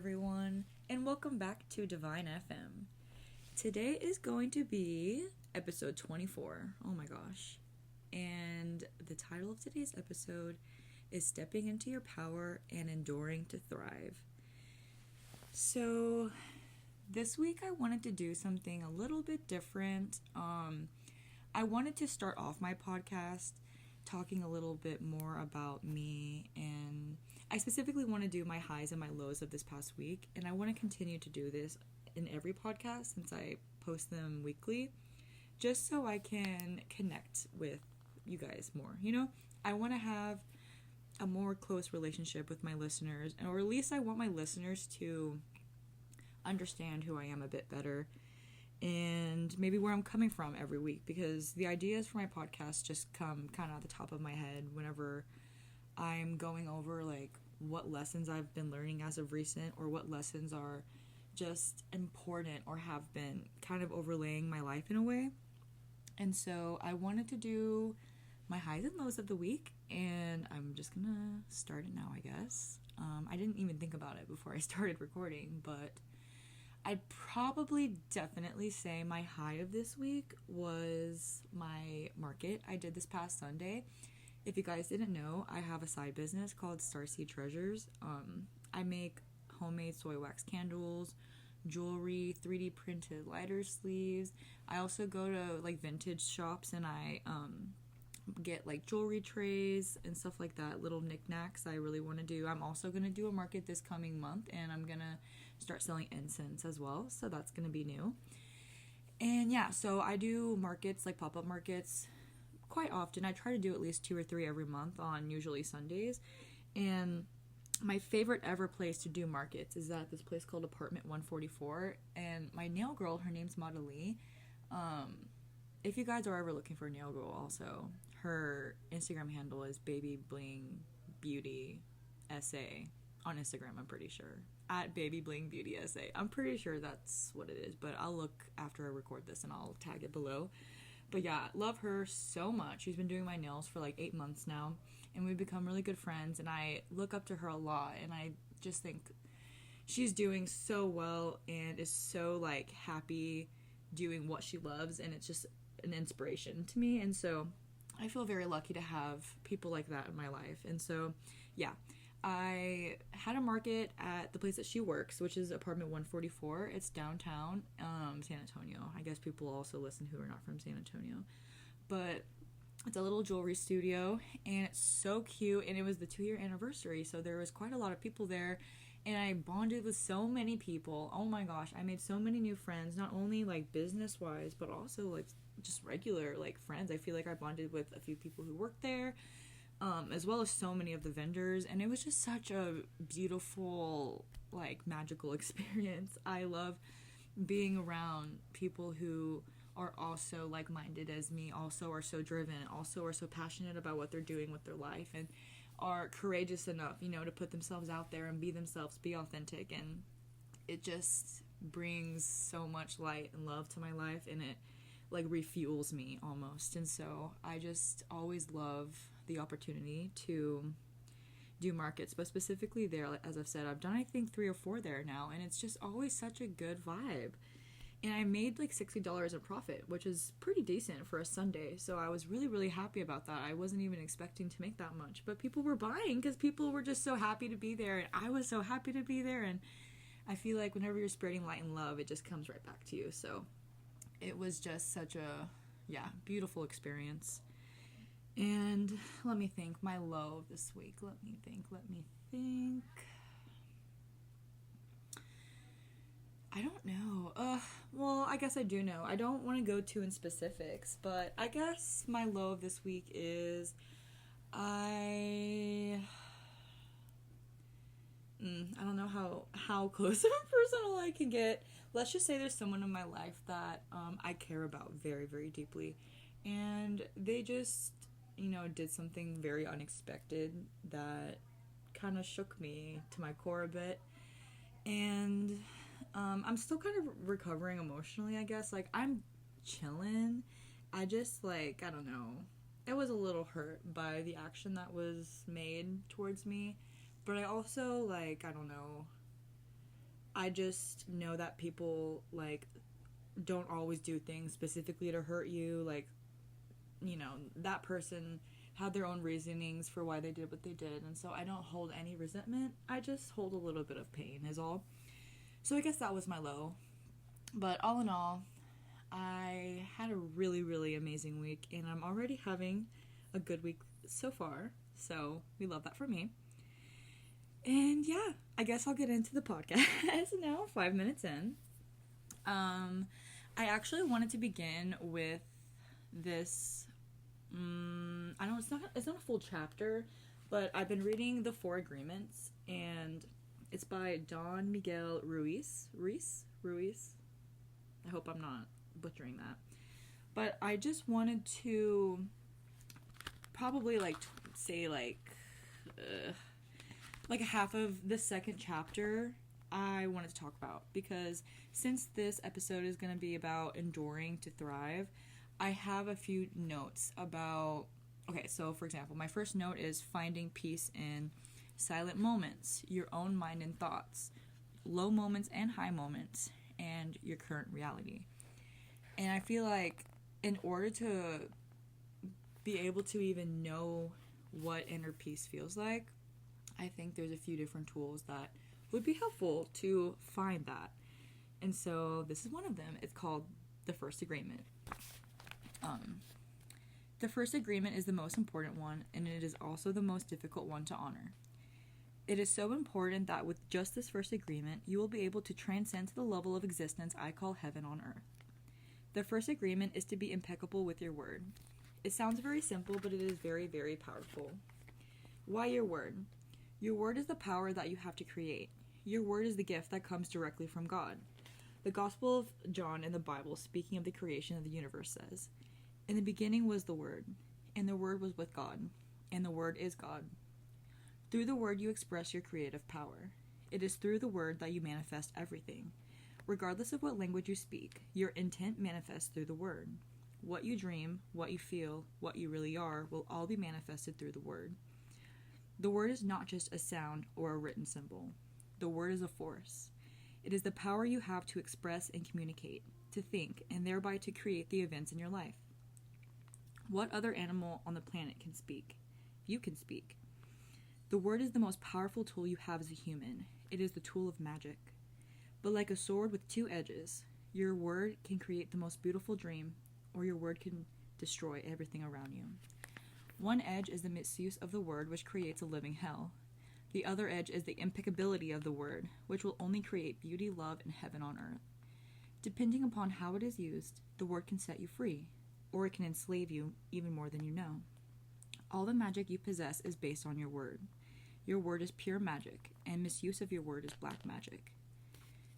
everyone, and welcome back to Divine FM. Today is going to be episode 24. Oh my gosh. And the title of today's episode is Stepping into Your Power and Enduring to Thrive. So, this week I wanted to do something a little bit different. I wanted to start off my podcast talking a little bit more about me, and I specifically want to do my highs and my lows of this past week, and I want to continue to do this in every podcast since I post them weekly, just so I can connect with you guys more. I want to have a more close relationship with my listeners, or at least I want my listeners to understand who I am a bit better and maybe where I'm coming from every week, because the ideas for my podcast just come kind of at the top of my head whenever I'm going over like what lessons I've been learning as of recent, or what lessons are just important or have been kind of overlaying my life in a way. And so I wanted to do my highs and lows of the week, and I'm just gonna start it now, I guess. I didn't even think about it before I started recording, but I'd probably definitely say my high of this week was my market I did this past Sunday. If you guys didn't know, I have a side business called Starseed Treasures. I make homemade soy wax candles, jewelry, 3D printed lighter sleeves. I also go to like vintage shops and I get like jewelry trays and stuff like that, little knickknacks I really want to do. I'm also going to do a market this coming month, and I'm going to start selling incense as well, so that's going to be new. And yeah, so I do markets, like pop-up markets, quite often. I try to do at least 2 or 3 every month on usually Sundays. And my favorite ever place to do markets is at this place called Apartment 144, and my nail girl, her name's Madeline. If you guys are ever looking for a nail girl, also, her Instagram handle is Baby Bling Beauty SA on Instagram, I'm pretty sure. At Baby Bling Beauty SA. I'm pretty sure that's what it is, but I'll look after I record this and I'll tag it below. But yeah, love her so much. She's been doing my nails for like 8 months now, and we've become really good friends, and I look up to her a lot, and I just think she's doing so well and is so like happy doing what she loves, and it's just an inspiration to me. And so I feel very lucky to have people like that in my life. And so yeah, I had a market at the place that she works, which is Apartment 144. It's downtown San Antonio. I guess people also listen who are not from San Antonio. But it's a little jewelry studio, and it's so cute, and it was the 2-year anniversary, so there was quite a lot of people there, and I bonded with so many people. Oh my gosh, I made so many new friends, not only like business-wise, but also like just regular like friends. I feel like I bonded with a few people who worked there, as well as so many of the vendors, and it was just such a beautiful, like, magical experience. I love being around people who are also like-minded as me, also are so driven, also are so passionate about what they're doing with their life, and are courageous enough, to put themselves out there and be themselves, be authentic, and it just brings so much light and love to my life, and it like refuels me almost. And so I just always love the opportunity to do markets, but specifically there, as I've said, I've done I think 3 or 4 there now, and it's just always such a good vibe. And I made like $60 in profit, which is pretty decent for a Sunday, so I was really, really happy about that. I wasn't even expecting to make that much, but people were buying because people were just so happy to be there, and I was so happy to be there. And I feel like whenever you're spreading light and love, it just comes right back to you. So it was just such a beautiful experience. And let me think, my low of this week. Let me think. I don't know. Well, I guess I do know. I don't want to go too in specifics, but I guess my low of this week is I don't know how close of a personal I can get. Let's just say there's someone in my life that I care about very, very deeply, and they just did something very unexpected that kind of shook me to my core a bit. And I'm still kind of recovering emotionally, I guess. Like, I'm chilling. I just, I don't know. I was a little hurt by the action that was made towards me. But I also, I don't know. I just know that people, like, don't always do things specifically to hurt you. Like, you know, that person had their own reasonings for why they did what they did, and so I don't hold any resentment. I just hold a little bit of pain is all. So I guess that was my low. But all in all, I had a really, really amazing week, and I'm already having a good week so far, so we love that for me. And yeah, I guess I'll get into the podcast now, 5 minutes in. I actually wanted to begin with this, it's not a full chapter, but I've been reading The Four Agreements, and it's by Don Miguel Ruiz. I hope I'm not butchering that. But I just wanted to probably, say, half of the second chapter I wanted to talk about, because since this episode is going to be about enduring to thrive, I have a few notes about, okay, so for example, my first note is finding peace in silent moments, your own mind and thoughts, low moments and high moments, and your current reality. And I feel like in order to be able to even know what inner peace feels like, I think there's a few different tools that would be helpful to find that. And so this is one of them. It's called the First Agreement. The first agreement is the most important one, and it is also the most difficult one to honor. It is so important that with just this first agreement, you will be able to transcend to the level of existence I call heaven on earth. The first agreement is to be impeccable with your word. It sounds very simple, but it is very, very powerful. Why your word? Your word is the power that you have to create. Your word is the gift that comes directly from God. The Gospel of John in the Bible, speaking of the creation of the universe, says, "In the beginning was the Word, and the Word was with God, and the Word is God." Through the Word you express your creative power. It is through the Word that you manifest everything. Regardless of what language you speak, your intent manifests through the Word. What you dream, what you feel, what you really are, will all be manifested through the Word. The Word is not just a sound or a written symbol. The Word is a force. It is the power you have to express and communicate, to think, and thereby to create the events in your life. What other animal on the planet can speak? You can speak. The Word is the most powerful tool you have as a human. It is the tool of magic. But like a sword with two edges, your word can create the most beautiful dream, or your word can destroy everything around you. One edge is the misuse of the word, which creates a living hell. The other edge is the impeccability of the word, which will only create beauty, love, and heaven on earth. Depending upon how it is used, the word can set you free, or it can enslave you even more than you know. All the magic you possess is based on your word. Your word is pure magic, and misuse of your word is black magic.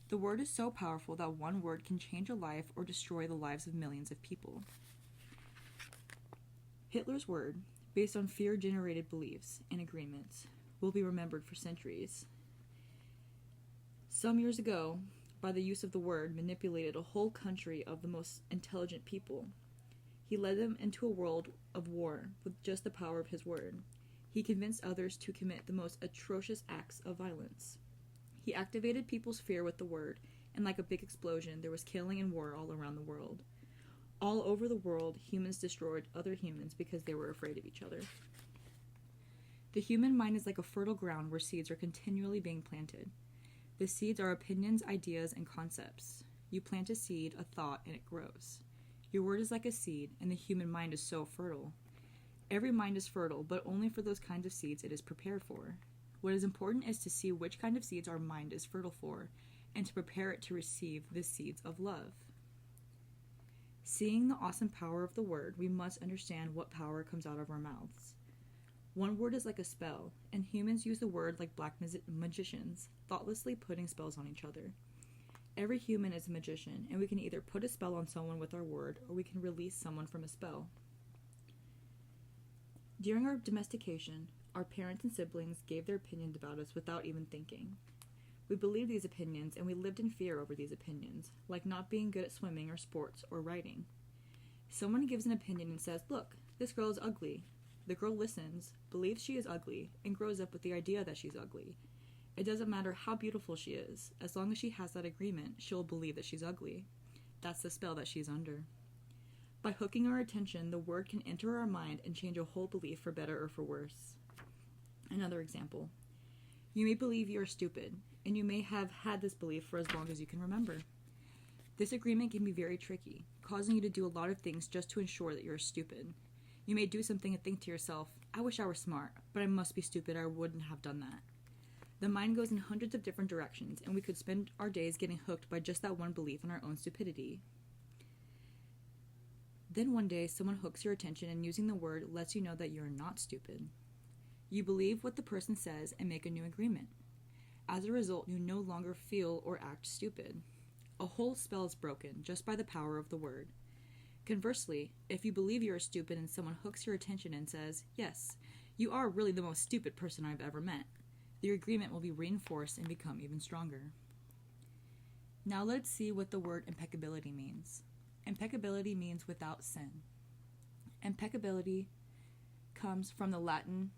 The word is so powerful that one word can change a life or destroy the lives of millions of people. Hitler's word, based on fear-generated beliefs and agreements, will be remembered for centuries. Some years ago, by the use of the word, manipulated a whole country of the most intelligent people. He led them into a world of war with just the power of his word. He convinced others to commit the most atrocious acts of violence. He activated people's fear with the word, and like a big explosion, there was killing and war all around the world. All over the world, humans destroyed other humans because they were afraid of each other. The human mind is like a fertile ground where seeds are continually being planted. The seeds are opinions, ideas, and concepts. You plant a seed, a thought, and it grows. Your word is like a seed, and the human mind is so fertile. Every mind is fertile, but only for those kinds of seeds it is prepared for. What is important is to see which kind of seeds our mind is fertile for, and to prepare it to receive the seeds of love. Seeing the awesome power of the word, we must understand what power comes out of our mouths. One word is like a spell, and humans use the word like black magicians, thoughtlessly putting spells on each other. Every human is a magician, and we can either put a spell on someone with our word, or we can release someone from a spell. During our domestication, our parents and siblings gave their opinions about us without even thinking. We believed these opinions, and we lived in fear over these opinions, like not being good at swimming or sports or writing. Someone gives an opinion and says, "Look, this girl is ugly." The girl listens, believes she is ugly, and grows up with the idea that she's ugly. It doesn't matter how beautiful she is. As long as she has that agreement, she'll believe that she's ugly. That's the spell that she's under. By hooking our attention, the word can enter our mind and change a whole belief for better or for worse. Another example. You may believe you are stupid, and you may have had this belief for as long as you can remember. This agreement can be very tricky, causing you to do a lot of things just to ensure that you're stupid. You may do something and think to yourself, I wish I were smart, but I must be stupid, I wouldn't have done that. The mind goes in hundreds of different directions, and we could spend our days getting hooked by just that one belief in our own stupidity. Then one day, someone hooks your attention, and using the word lets you know that you're not stupid. You believe what the person says and make a new agreement. As a result, you no longer feel or act stupid. A whole spell is broken just by the power of the word. Conversely, if you believe you are stupid and someone hooks your attention and says, yes, you are really the most stupid person I've ever met, the agreement will be reinforced and become even stronger. Now let's see what the word impeccability means. Impeccability means without sin. Impeccability comes from the Latin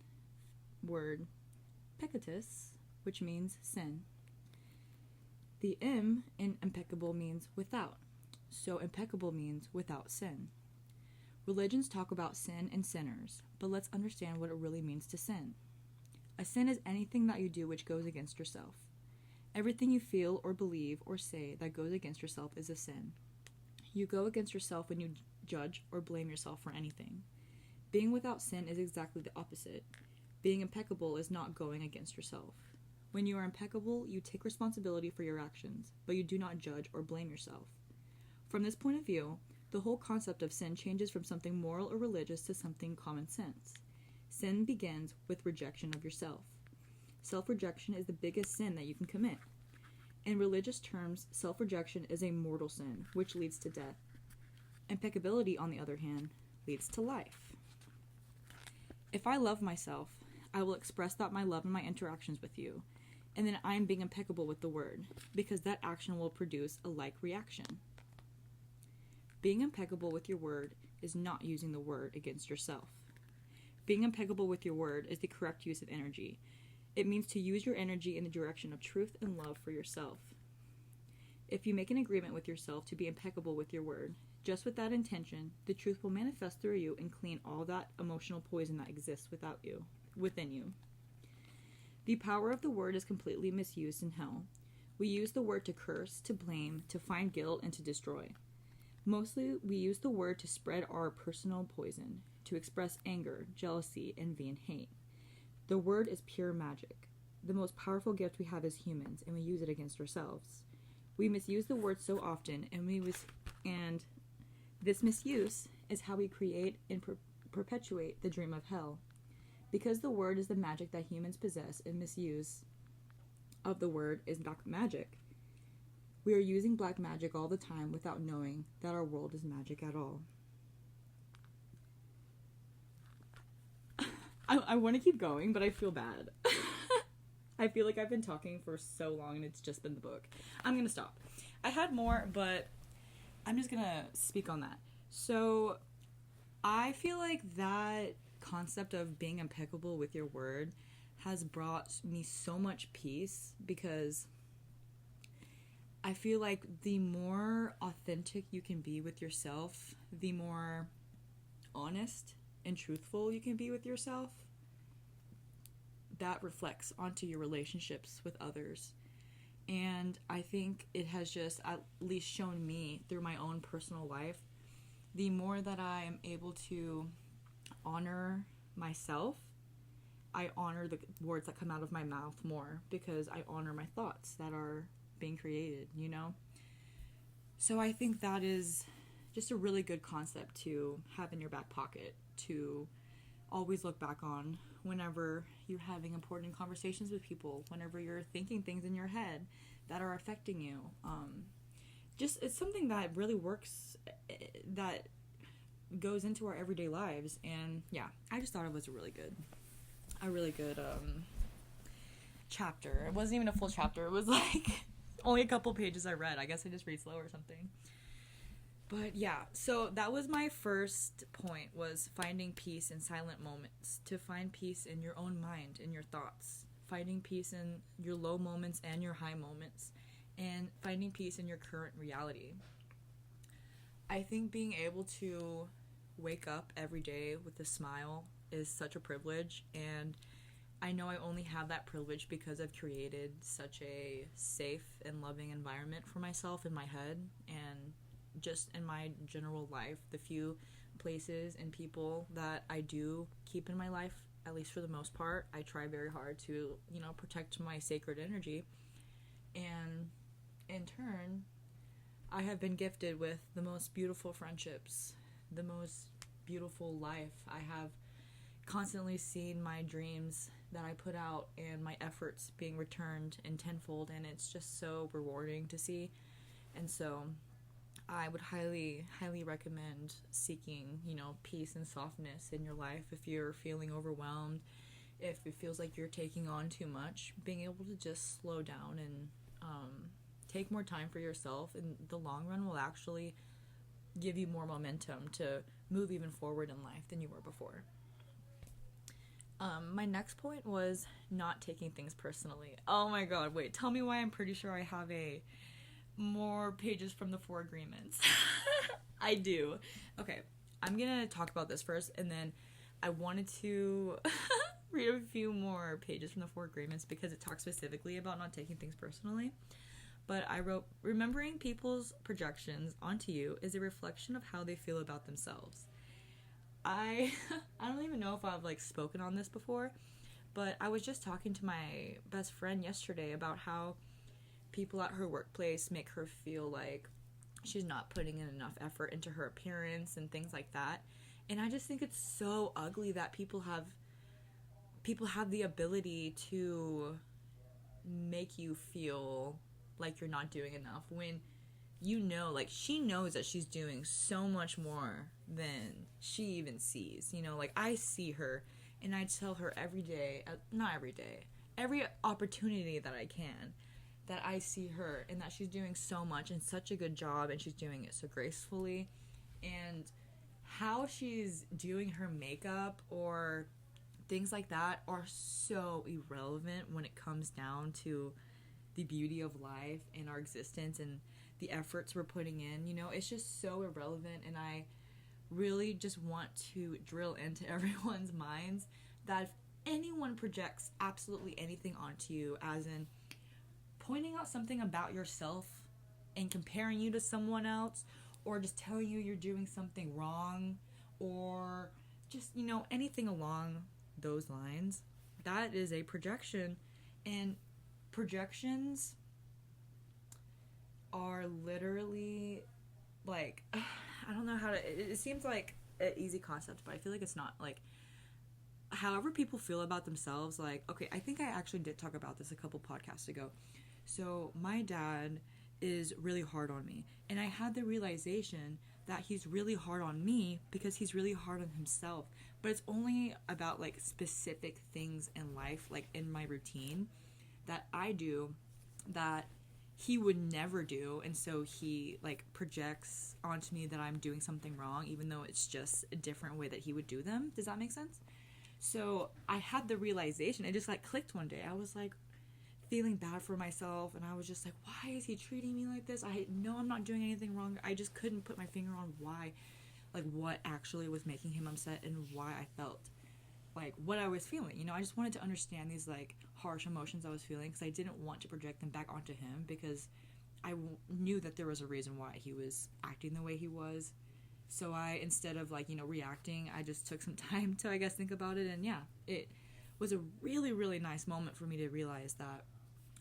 word peccatus, which means sin. The im in impeccable means without, so impeccable means without sin. Religions talk about sin and sinners, but let's understand what it really means to sin. A sin is anything that you do which goes against yourself. Everything you feel or believe or say that goes against yourself is a sin. You go against yourself when you judge or blame yourself for anything. Being without sin is exactly the opposite. Being impeccable is not going against yourself. When you are impeccable, you take responsibility for your actions, but you do not judge or blame yourself. From this point of view, the whole concept of sin changes from something moral or religious to something common sense. Sin begins with rejection of yourself. Self-rejection is the biggest sin that you can commit. In religious terms, self-rejection is a mortal sin, which leads to death. Impeccability, on the other hand, leads to life. If I love myself, I will express that my love in my interactions with you, and then I am being impeccable with the word, because that action will produce a like reaction. Being impeccable with your word is not using the word against yourself. Being impeccable with your word is the correct use of energy. It means to use your energy in the direction of truth and love for yourself. If you make an agreement with yourself to be impeccable with your word, just with that intention, the truth will manifest through you and clean all that emotional poison that exists within you. The power of the word is completely misused in hell. We use the word to curse, to blame, to find guilt, and to destroy. Mostly, we use the word to spread our personal poison, to express anger, jealousy, envy, and hate. The word is pure magic, the most powerful gift we have as humans, and we use it against ourselves. We misuse the word so often, and this misuse is how we create and perpetuate the dream of hell. Because the word is the magic that humans possess, and misuse of the word is black magic. We are using black magic all the time without knowing that our world is magic at all. I want to keep going, but I feel bad. I feel like I've been talking for so long and it's just been the book. I'm going to stop. I had more, but I'm just going to speak on that. So I feel like that concept of being impeccable with your word has brought me so much peace, because I feel like the more authentic you can be with yourself, the more honest and truthful you can be with yourself, that reflects onto your relationships with others. And I think it has just at least shown me through my own personal life, the more that I am able to honor myself, I honor the words that come out of my mouth more, because I honor my thoughts that are being created, you know? So I think that is just a really good concept to have in your back pocket, to always look back on whenever you're having important conversations with people, whenever you're thinking things in your head that are affecting you. Just, it's something that really works, that goes into our everyday lives. And yeah, I just thought it was a really good chapter. It wasn't even a full chapter. It was like only a couple pages I read. I guess I just read slow or something. But yeah, so that was my first point, was finding peace in silent moments, to find peace in your own mind, in your thoughts, finding peace in your low moments and your high moments, and finding peace in your current reality. I think being able to wake up every day with a smile is such a privilege, and I know I only have that privilege because I've created such a safe and loving environment for myself in my head and just in my general life. The few places and people that I do keep in my life, at least for the most part, I try very hard to, protect my sacred energy. And in turn, I have been gifted with the most beautiful friendships, the most beautiful life. I have constantly seen my dreams that I put out and my efforts being returned in tenfold, and it's just so rewarding to see. And so I would highly, highly recommend seeking, peace and softness in your life if you're feeling overwhelmed, if it feels like you're taking on too much. Being able to just slow down and take more time for yourself in the long run will actually give you more momentum to move even forward in life than you were before. My next point was not taking things personally. Oh my god, wait, tell me why I'm pretty sure I have more pages from the 4 agreements. I do. Okay, I'm gonna talk about this first, and then I wanted to read a few more pages from the 4 agreements because it talks specifically about not taking things personally. But I wrote, remembering people's projections onto you is a reflection of how they feel about themselves. I don't even know if I've spoken on this before, but I was just talking to my best friend yesterday about how people at her workplace make her feel like she's not putting in enough effort into her appearance and things like that. And I just think it's so ugly that people have the ability to make you feel like you're not doing enough when she knows that she's doing so much more than she even sees. I see her and I tell her every day, not every day, every opportunity that I can, that I see her and that she's doing so much and such a good job, and she's doing it so gracefully. And how she's doing her makeup or things like that are so irrelevant when it comes down to the beauty of life and our existence and the efforts we're putting in. It's just so irrelevant, and I really just want to drill into everyone's minds that if anyone projects absolutely anything onto you, as in pointing out something about yourself and comparing you to someone else, or just telling you you're doing something wrong, or just, anything along those lines, that is a projection. And projections are literally I don't know how to, it seems like an easy concept, but I feel like it's not. However people feel about themselves, okay, I think I actually did talk about this a couple podcasts ago. So my dad is really hard on me, and I had the realization that he's really hard on me because he's really hard on himself, but it's only about specific things in life, in my routine that I do that he would never do. And so he projects onto me that I'm doing something wrong, even though it's just a different way that he would do them. Does that make sense? So I had the realization, it just clicked one day. I was feeling bad for myself, and I was just why is he treating me like this? I know I'm not doing anything wrong. I just couldn't put my finger on why, what actually was making him upset and why I felt what I was feeling. I just wanted to understand these harsh emotions I was feeling, because I didn't want to project them back onto him, because I knew that there was a reason why he was acting the way he was. So I, instead of reacting, I just took some time to, I guess, think about it. And yeah, it was a really, really nice moment for me to realize that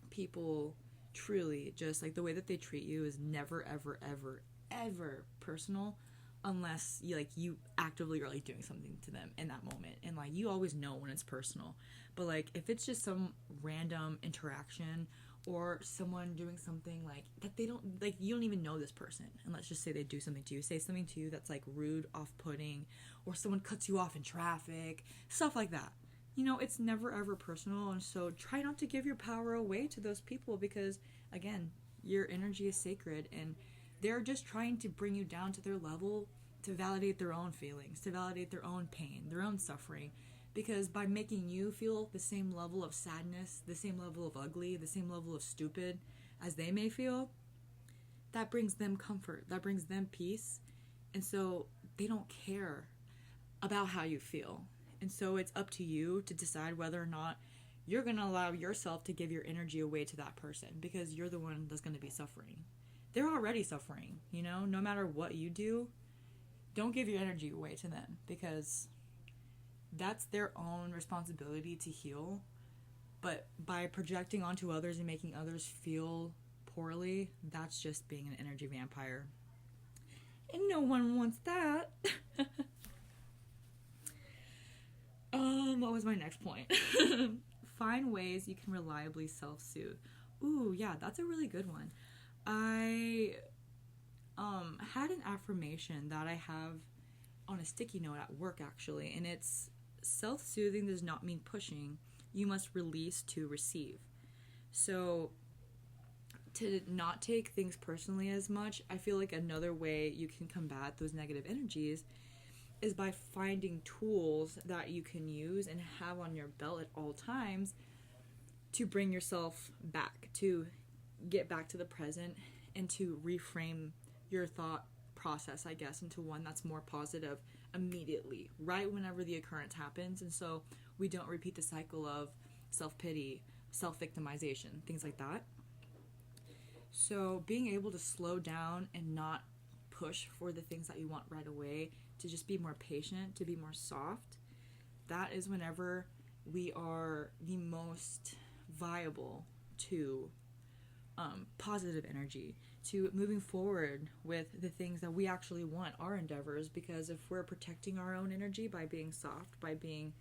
people truly just the way that they treat you is never, ever, ever, ever personal, unless you actively are doing something to them in that moment. And you always know when it's personal. But if it's just some random interaction, or someone doing something that they don't you don't even know this person, and let's just say they do something to you, say something to you that's rude, off-putting, or someone cuts you off in traffic, stuff like that, it's never ever personal. And so try not to give your power away to those people, because again, your energy is sacred, and they're just trying to bring you down to their level to validate their own feelings, to validate their own pain, their own suffering. Because by making you feel the same level of sadness, the same level of ugly, the same level of stupid as they may feel, that brings them comfort, that brings them peace. And so they don't care about how you feel. And so it's up to you to decide whether or not you're going to allow yourself to give your energy away to that person, because you're the one that's going to be suffering. They're already suffering, you know, no matter what you do. Don't give your energy away to them, because that's their own responsibility to heal. But by projecting onto others and making others feel poorly, that's just being an energy vampire. And no one wants that. What was my next point? Find ways you can reliably self-soothe. Ooh, yeah, that's a really good one. I had an affirmation that I have on a sticky note at work, actually, and it's: self-soothing does not mean pushing. You must release to receive. So to not take things personally as much, I feel like another way you can combat those negative energies is by finding tools that you can use and have on your belt at all times to bring yourself back, to get back to the present, and to reframe your thought process, I guess, into one that's more positive immediately, right whenever the occurrence happens. And so we don't repeat the cycle of self-pity, self-victimization, things like that. So being able to slow down and not push for the things that you want right away, to just be more patient, to be more soft, that is whenever we are the most viable to positive energy, to moving forward with the things that we actually want, our endeavors. Because if we're protecting our own energy by being soft, by being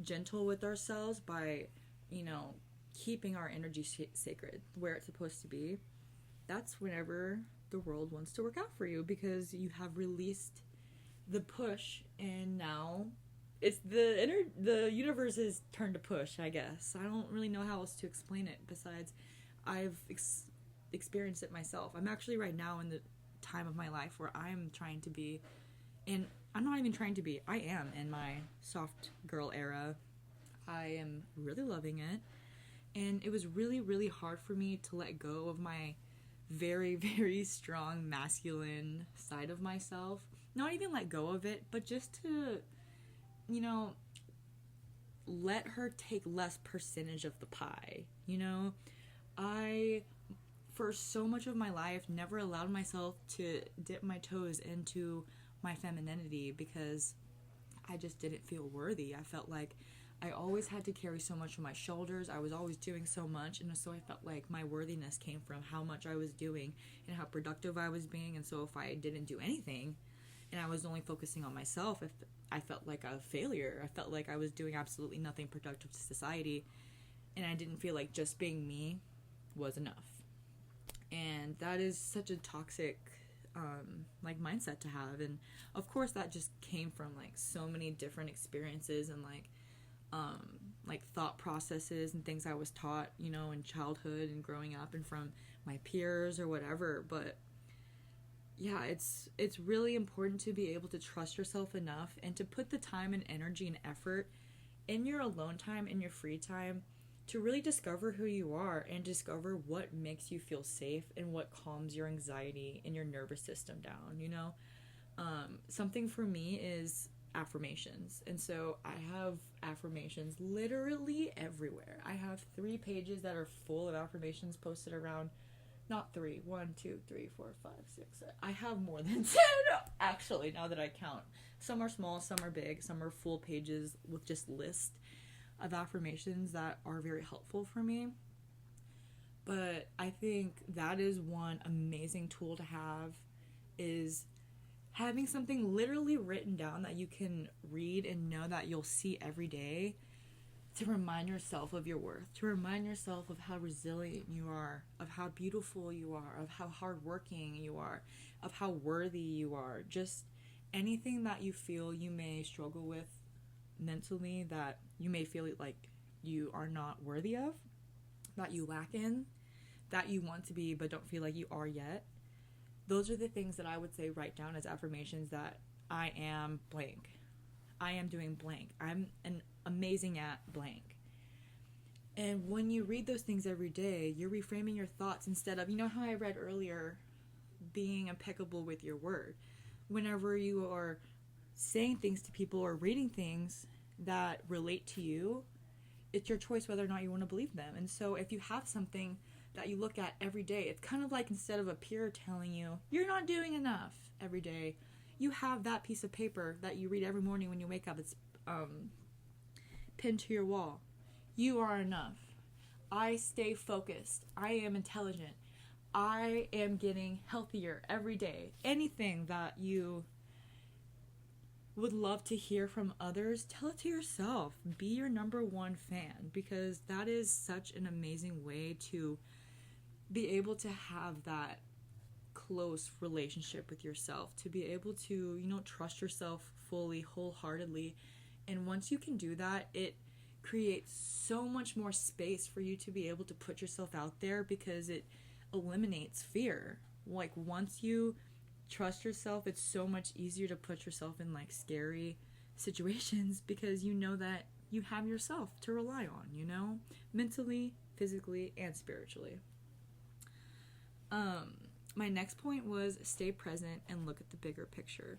gentle with ourselves, by, you know, keeping our energy sacred where it's supposed to be, that's whenever the world wants to work out for you, because you have released the push, and now it's the universe's turn to push, I guess. I don't really know how else to explain it besides I've experienced it myself. I'm actually right now in the time of my life where I'm trying to be, and I'm not even trying to be, I am in my soft girl era. I am really loving it, and it was really, really hard for me to let go of my very, very strong masculine side of myself. Not even let go of it, but just to, you know, let her take less percentage of the pie, you know? I, for so much of my life, never allowed myself to dip my toes into my femininity because I just didn't feel worthy. I felt like I always had to carry so much on my shoulders. I was always doing so much, and so I felt like my worthiness came from how much I was doing and how productive I was being. And so if I didn't do anything and I was only focusing on myself, if I felt like a failure. I felt like I was doing absolutely nothing productive to society, and I didn't feel like just being me was enough. And that is such a toxic like mindset to have. And of course that just came from like so many different experiences and like thought processes and things I was taught, you know, in childhood and growing up, and from my peers or whatever. But yeah, it's really important to be able to trust yourself enough and to put the time and energy and effort in your alone time, in your free time, to really discover who you are and discover what makes you feel safe and what calms your anxiety and your nervous system down, you know? Something for me is affirmations. And so I have affirmations literally everywhere. I have 3 pages that are full of affirmations posted around. Not 3. 1, 2, 3, 4, 5, 6, 7. I have more than 10, actually, now that I count. Some are small, some are big, some are full pages with just lists of affirmations that are very helpful for me. But I think that is one amazing tool to have, is having something literally written down that you can read and know that you'll see every day, to remind yourself of your worth, to remind yourself of how resilient you are, of how beautiful you are, of how hardworking you are, of how worthy you are. Just anything that you feel you may struggle with mentally, that you may feel like you are not worthy of, that you lack in, that you want to be but don't feel like you are yet. Those are the things that I would say write down as affirmations, that I am blank. I am doing blank. I'm an amazing at blank. And when you read those things every day, you're reframing your thoughts instead of, you know how I read earlier, being impeccable with your word. Whenever you are saying things to people or reading things that relate to you, it's your choice whether or not you want to believe them. And so if you have something that you look at every day, it's kind of like instead of a peer telling you, you're not doing enough every day, you have that piece of paper that you read every morning when you wake up. It's pinned to your wall. You are enough. I stay focused. I am intelligent. I am getting healthier every day. Anything that you would love to hear from others, tell it to yourself. Be your number one fan, because that is such an amazing way to be able to have that close relationship with yourself, to be able to, trust yourself fully, wholeheartedly. And once you can do that, it creates so much more space for you to be able to put yourself out there, because it eliminates fear. Like, once you trust yourself, it's so much easier to put yourself in like scary situations, because you know that you have yourself to rely on, mentally, physically, and spiritually. My next point was stay present and look at the bigger picture.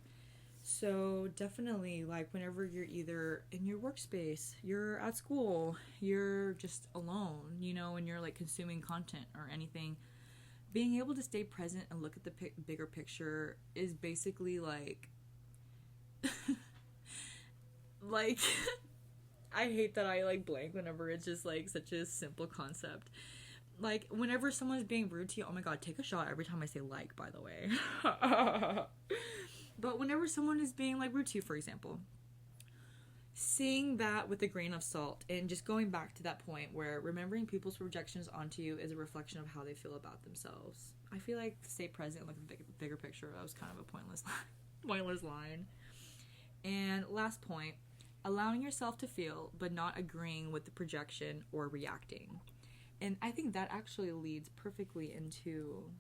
So definitely, like, whenever you're either in your workspace, you're at school, you're just alone, and you're like consuming content or anything, being able to stay present and look at the bigger picture is basically like like I hate that I like blank whenever it's just like such a simple concept. Like, whenever someone's being rude to you, oh my god, take a shot every time I say like, by the way. But whenever someone is being like rude to you, for example, seeing that with a grain of salt and just going back to that point where remembering people's projections onto you is a reflection of how they feel about themselves. I feel like stay present and look at the bigger picture. That was kind of a pointless line. And last point, allowing yourself to feel but not agreeing with the projection or reacting. And I think that actually leads perfectly into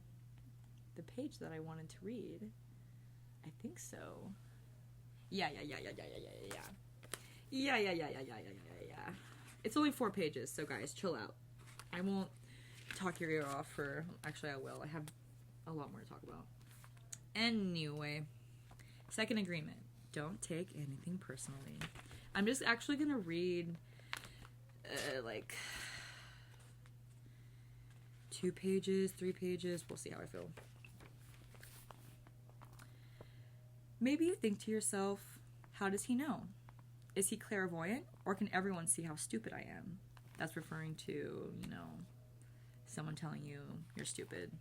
the page that I wanted to read. I think so. Yeah. It's only 4 pages, so guys, chill out. I won't talk your ear off for... Actually, I will. I have a lot more to talk about. Anyway, second agreement. Don't take anything personally. I'm just actually going to read, 2 pages, 3 pages. We'll see how I feel. Maybe you think to yourself, how does he know? Is he clairvoyant, or can everyone see how stupid I am? That's referring to, someone telling you you're stupid.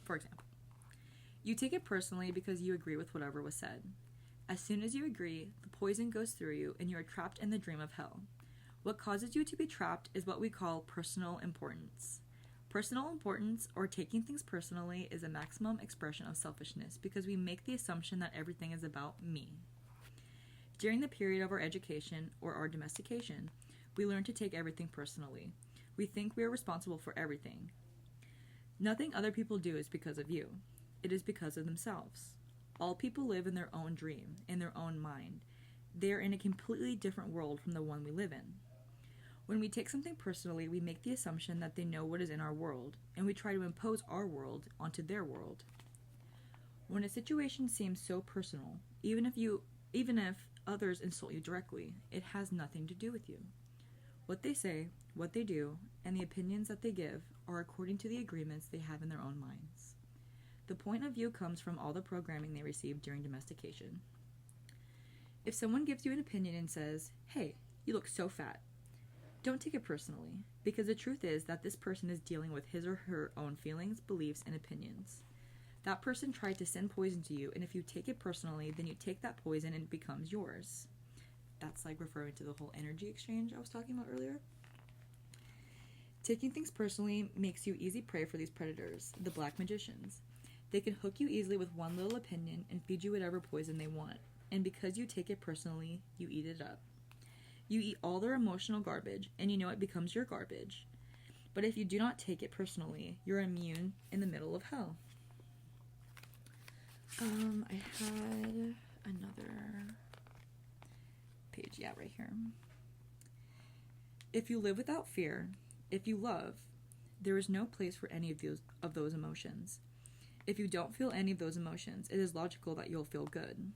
For example, you take it personally because you agree with whatever was said. As soon as you agree, the poison goes through you and you are trapped in the dream of hell. What causes you to be trapped is what we call personal importance. Personal importance, or taking things personally, is a maximum expression of selfishness because we make the assumption that everything is about me. During the period of our education or our domestication, we learn to take everything personally. We think we are responsible for everything. Nothing other people do is because of you. It is because of themselves. All people live in their own dream, in their own mind. They are in a completely different world from the one we live in. When we take something personally, we make the assumption that they know what is in our world, and we try to impose our world onto their world. When a situation seems so personal, even if others insult you directly, it has nothing to do with you. What they say, what they do, and the opinions that they give are according to the agreements they have in their own minds. The point of view comes from all the programming they received during domestication. If someone gives you an opinion and says, "Hey, you look so fat," don't take it personally, because the truth is that this person is dealing with his or her own feelings, beliefs, and opinions. That person tried to send poison to you, and if you take it personally, then you take that poison and it becomes yours. That's like referring to the whole energy exchange I was talking about earlier. Taking things personally makes you easy prey for these predators, the black magicians. They can hook you easily with one little opinion and feed you whatever poison they want, and because you take it personally, you eat it up. You eat all their emotional garbage, and you know it becomes your garbage. But if you do not take it personally, you're immune in the middle of hell. I had another page? Yeah, right here. If you live without fear, if you love, there is no place for any of those emotions. If you don't feel any of those emotions, it is logical that you'll feel good.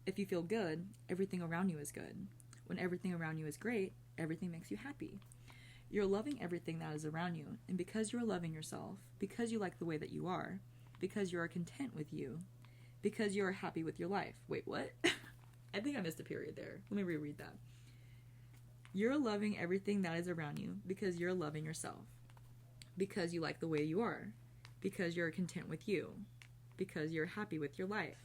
If you feel good, everything around you is good. When everything around you is great, everything makes you happy. You're loving everything that is around you, and because you're loving yourself, because you like the way that you are, because you are content with you, because you are happy with your life. Wait, what? I think I missed a period there. Let me reread that. You're loving everything that is around you because you're loving yourself, because you like the way you are, because you're content with you, because you're happy with your life.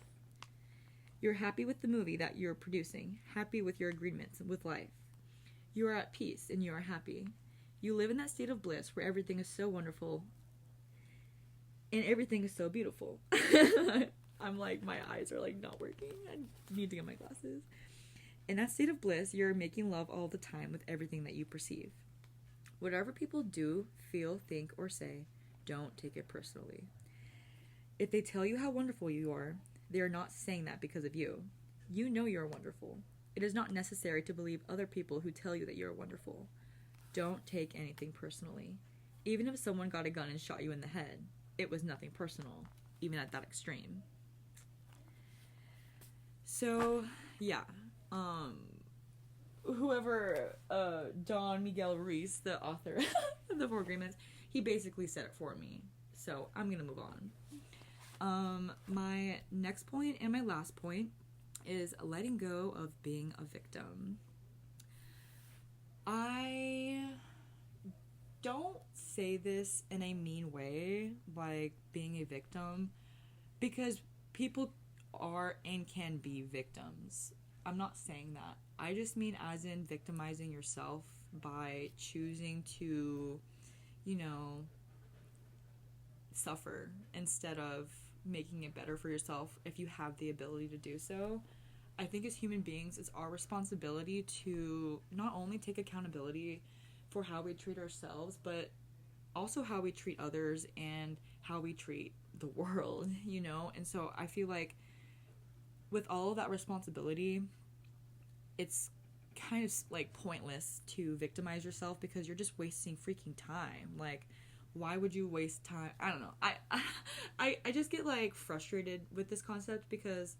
You're happy with the movie that you're producing, happy with your agreements with life. You are at peace and you are happy. You live in that state of bliss where everything is so wonderful and everything is so beautiful. I'm like, my eyes are like not working. I need to get my glasses. In that state of bliss, you're making love all the time with everything that you perceive. Whatever people do, feel, think, or say, don't take it personally. If they tell you how wonderful you are, they are not saying that because of you. You know you're wonderful. It is not necessary to believe other people who tell you that you're wonderful. Don't take anything personally. Even if someone got a gun and shot you in the head, it was nothing personal, even at that extreme. So, yeah. Whoever, Don Miguel Ruiz, the author of the Four Agreements, he basically said it for me. So, I'm gonna move on. My next point and my last point is letting go of being a victim. I don't say this in a mean way, like being a victim, because people are and can be victims. I'm not saying that. I just mean as in victimizing yourself by choosing to, suffer instead of making it better for yourself if you have the ability to do so. I think as human beings, it's our responsibility to not only take accountability for how we treat ourselves, but also how we treat others and how we treat the world, And so I feel like with all of that responsibility, it's kind of like pointless to victimize yourself because you're just wasting freaking time. Like, why would you waste time? I don't know. I just get like frustrated with this concept because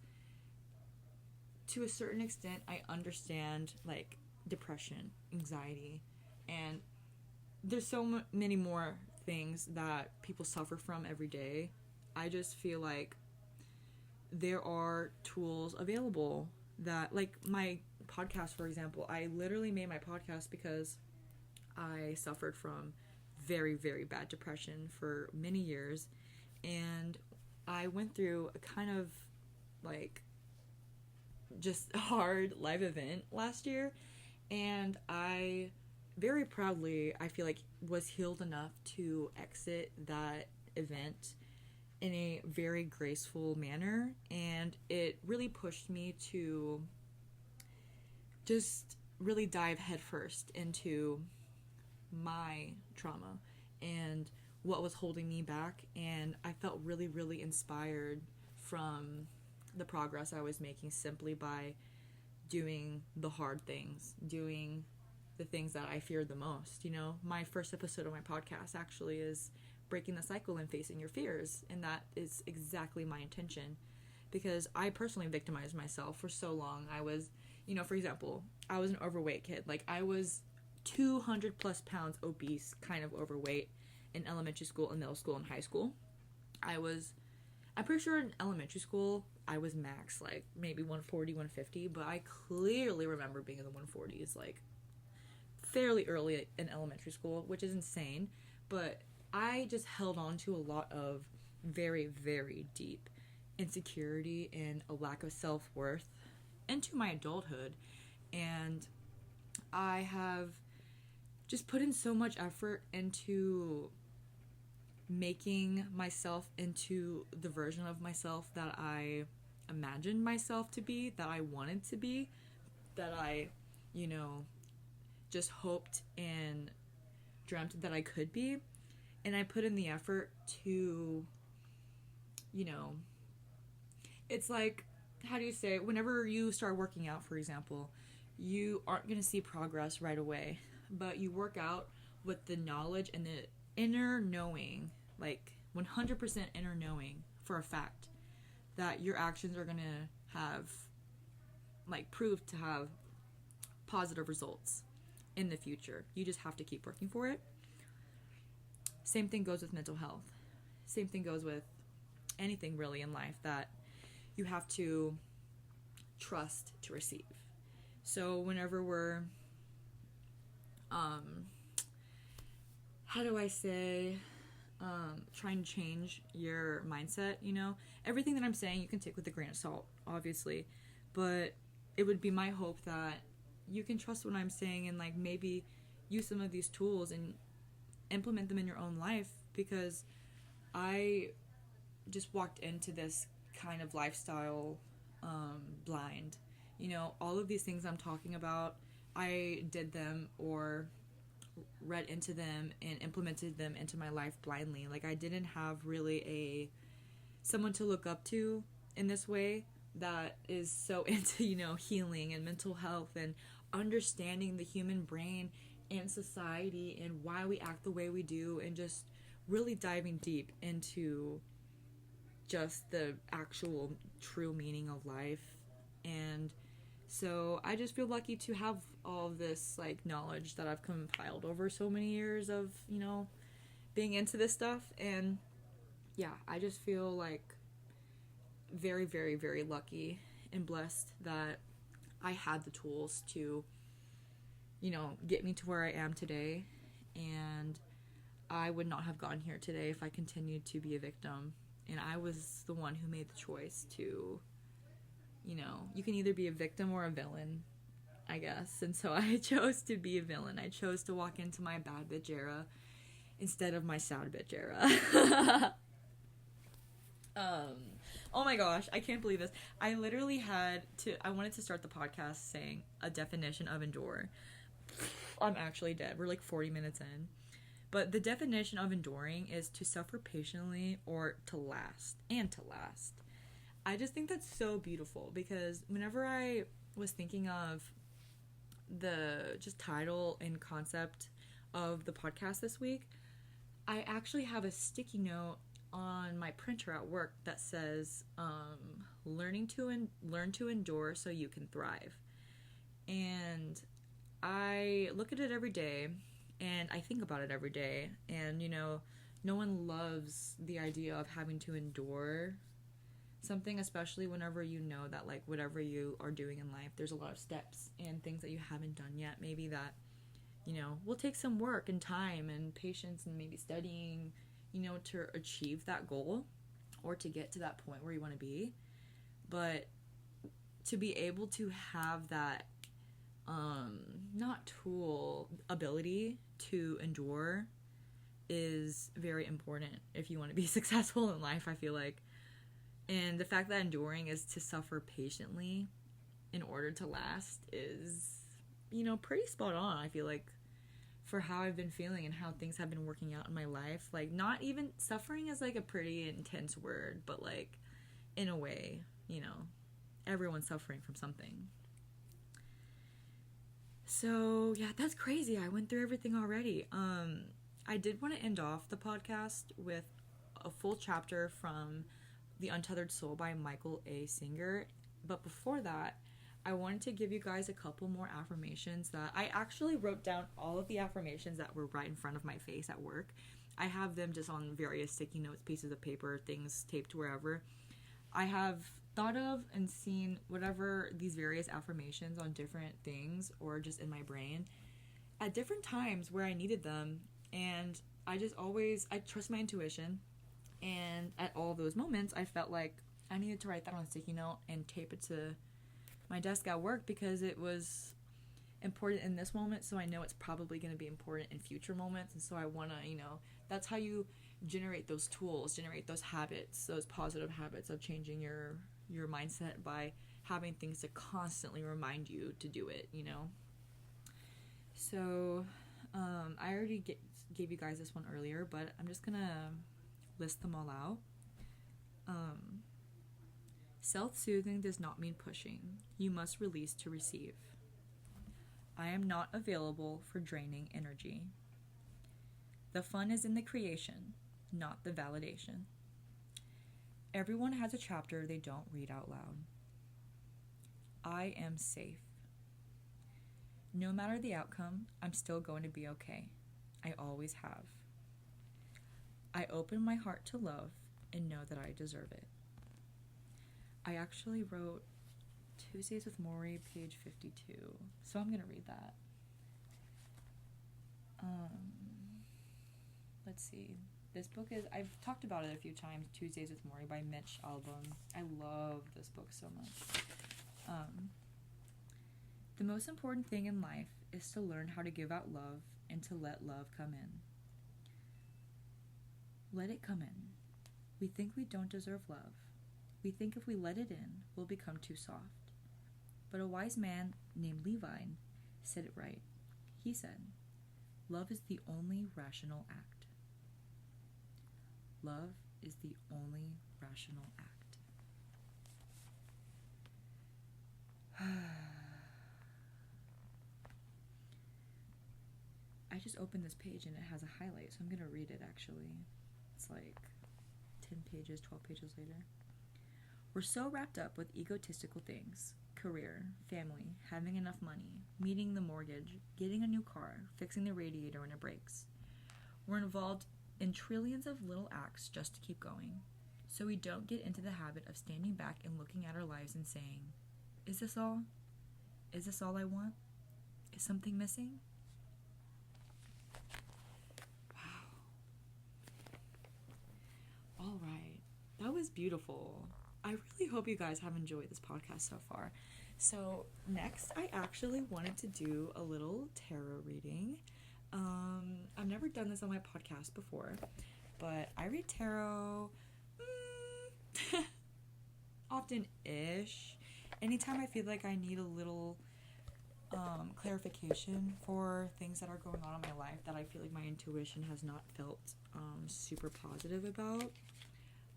to a certain extent I understand like depression, anxiety, and there's so many more things that people suffer from every day. I just feel like there are tools available that, like my podcast, for example, I literally made my podcast because I suffered from very, very bad depression for many years, and I went through a kind of like just hard life event last year, and I very proudly, I feel like, was healed enough to exit that event in a very graceful manner, and it really pushed me to just really dive headfirst into my trauma and what was holding me back, and I felt really, really inspired from the progress I was making simply by doing the hard things, doing the things that I feared the most. My first episode of my podcast actually is breaking the cycle and facing your fears, and that is exactly my intention, because I personally victimized myself for so long. I was, for example, I was an overweight kid. Like, I was 200 plus pounds obese, kind of overweight in elementary school and middle school and high school. I'm pretty sure in elementary school I was max like maybe 140, 150, but I clearly remember being in the 140s like fairly early in elementary school, which is insane. But I just held on to a lot of very, very deep insecurity and a lack of self-worth into my adulthood, and I have just put in so much effort into making myself into the version of myself that I imagined myself to be, that I wanted to be, that I, just hoped and dreamt that I could be. And I put in the effort to, it's like, how do you say, whenever you start working out, for example, you aren't going to see progress right away, but you work out with the knowledge and the inner knowing, like 100% inner knowing for a fact that your actions are going to have, like, proved to have positive results in the future. You just have to keep working for it. Same thing goes with mental health. Same thing goes with anything really in life, that you have to trust to receive. So whenever we're, how do I say, trying to change your mindset, you know, everything that I'm saying you can take with a grain of salt, obviously, but it would be my hope that you can trust what I'm saying and, like, maybe use some of these tools and implement them in your own life, because I just walked into this kind of lifestyle blind. You know, all of these things I'm talking about, I did them or read into them and implemented them into my life blindly. Like, I didn't have really someone to look up to in this way that is so into, you know, healing and mental health and understanding the human brain and society and why we act the way we do, and just really diving deep into just the actual true meaning of life. And so I just feel lucky to have all of this, like, knowledge that I've compiled over so many years of, you know, being into this stuff. And yeah, I just feel like very, very, very lucky and blessed that I had the tools to, you know, get me to where I am today. And I would not have gotten here today if I continued to be a victim. And I was the one who made the choice to, you know, you can either be a victim or a villain, I guess. And so I chose to be a villain. I chose to walk into my bad bitch era instead of my sad bitch era. Oh my gosh, I can't believe this. I literally I wanted to start the podcast saying a definition of endure. I'm actually dead. We're like 40 minutes in. But the definition of enduring is to suffer patiently or to last. I just think that's so beautiful, because whenever I was thinking of the just title and concept of the podcast this week, I actually have a sticky note on my printer at work that says, learn to endure so you can thrive. And I look at it every day, and I think about it every day. And, you know, no one loves the idea of having to endure something, especially whenever you know that, like, whatever you are doing in life, there's a lot of steps and things that you haven't done yet, maybe that, you know, will take some work and time and patience and maybe studying, you know, to achieve that goal or to get to that point where you want to be. But to be able to have that ability to endure is very important if you want to be successful in life, I feel like. And the fact that enduring is to suffer patiently in order to last is, you know, pretty spot on, I feel like, for how I've been feeling and how things have been working out in my life. Like, not even suffering is, like, a pretty intense word, but, like, in a way, you know, everyone's suffering from something. So, yeah, that's crazy. I went through everything already. I did want to end off the podcast with a full chapter from The Untethered Soul by Michael A. Singer. But before that, I wanted to give you guys a couple more affirmations that I actually wrote down all of the affirmations that were right in front of my face at work. I have them just on various sticky notes, pieces of paper, things taped wherever. I have thought of and seen whatever these various affirmations on different things or just in my brain at different times where I needed them. And I trust my intuition. And at all those moments, I felt like I needed to write that on a sticky note and tape it to my desk at work, because it was important in this moment, so I know it's probably going to be important in future moments. And so I want to, you know, that's how you generate those tools, generate those habits, those positive habits of changing your mindset, by having things to constantly remind you to do it, you know. So I already gave you guys this one earlier, but I'm just gonna list them all out. Self-soothing does not mean pushing. You must release to receive. I am not available for draining energy. The fun is in the creation, not the validation. Everyone has a chapter they don't read out loud. I am safe. No matter the outcome, I'm still going to be okay. I always have. I open my heart to love and know that I deserve it. I actually wrote Tuesdays with Morrie, page 52, so I'm going to read that. Let's see. This book is, I've talked about it a few times, Tuesdays with Morrie by Mitch, albom. I love this book so much. The most important thing in life is to learn how to give out love and to let love come in. Let it come in. We think we don't deserve love. We think if we let it in, we'll become too soft. But a wise man named Levi said it right. He said, love is the only rational act. Love is the only rational act. I just opened this page and it has a highlight, so I'm going to read it actually. It's like 10 pages, 12 pages later. We're so wrapped up with egotistical things. Career, family, having enough money, meeting the mortgage, getting a new car, fixing the radiator when it breaks. We're involved in trillions of little acts just to keep going, so we don't get into the habit of standing back and looking at our lives and saying, is this all? Is this all I want? Is something missing? Wow. All right. That was beautiful. I really hope you guys have enjoyed this podcast so far. So next, I actually wanted to do a little tarot reading. I've never done this on my podcast before, but I read tarot often-ish. Anytime I feel like I need a little clarification for things that are going on in my life that I feel like my intuition has not felt super positive about,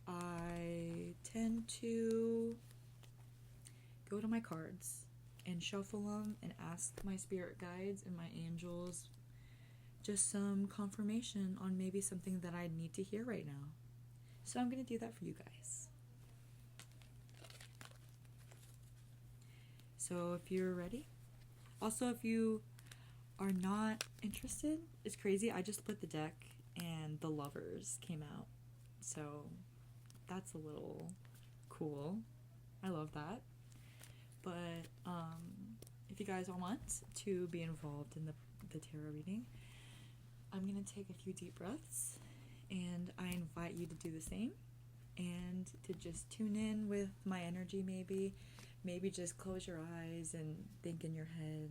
I tend to go to my cards and shuffle them and ask my spirit guides and my angels just some confirmation on maybe something that I need to hear right now. So I'm going to do that for you guys. So if you're ready. Also, if you are not interested, it's crazy. I just split the deck and the Lovers came out. So that's a little cool. I love that. But if you guys all want to be involved in the tarot reading, I'm going to take a few deep breaths, and I invite you to do the same, and to just tune in with my energy maybe just close your eyes and think in your head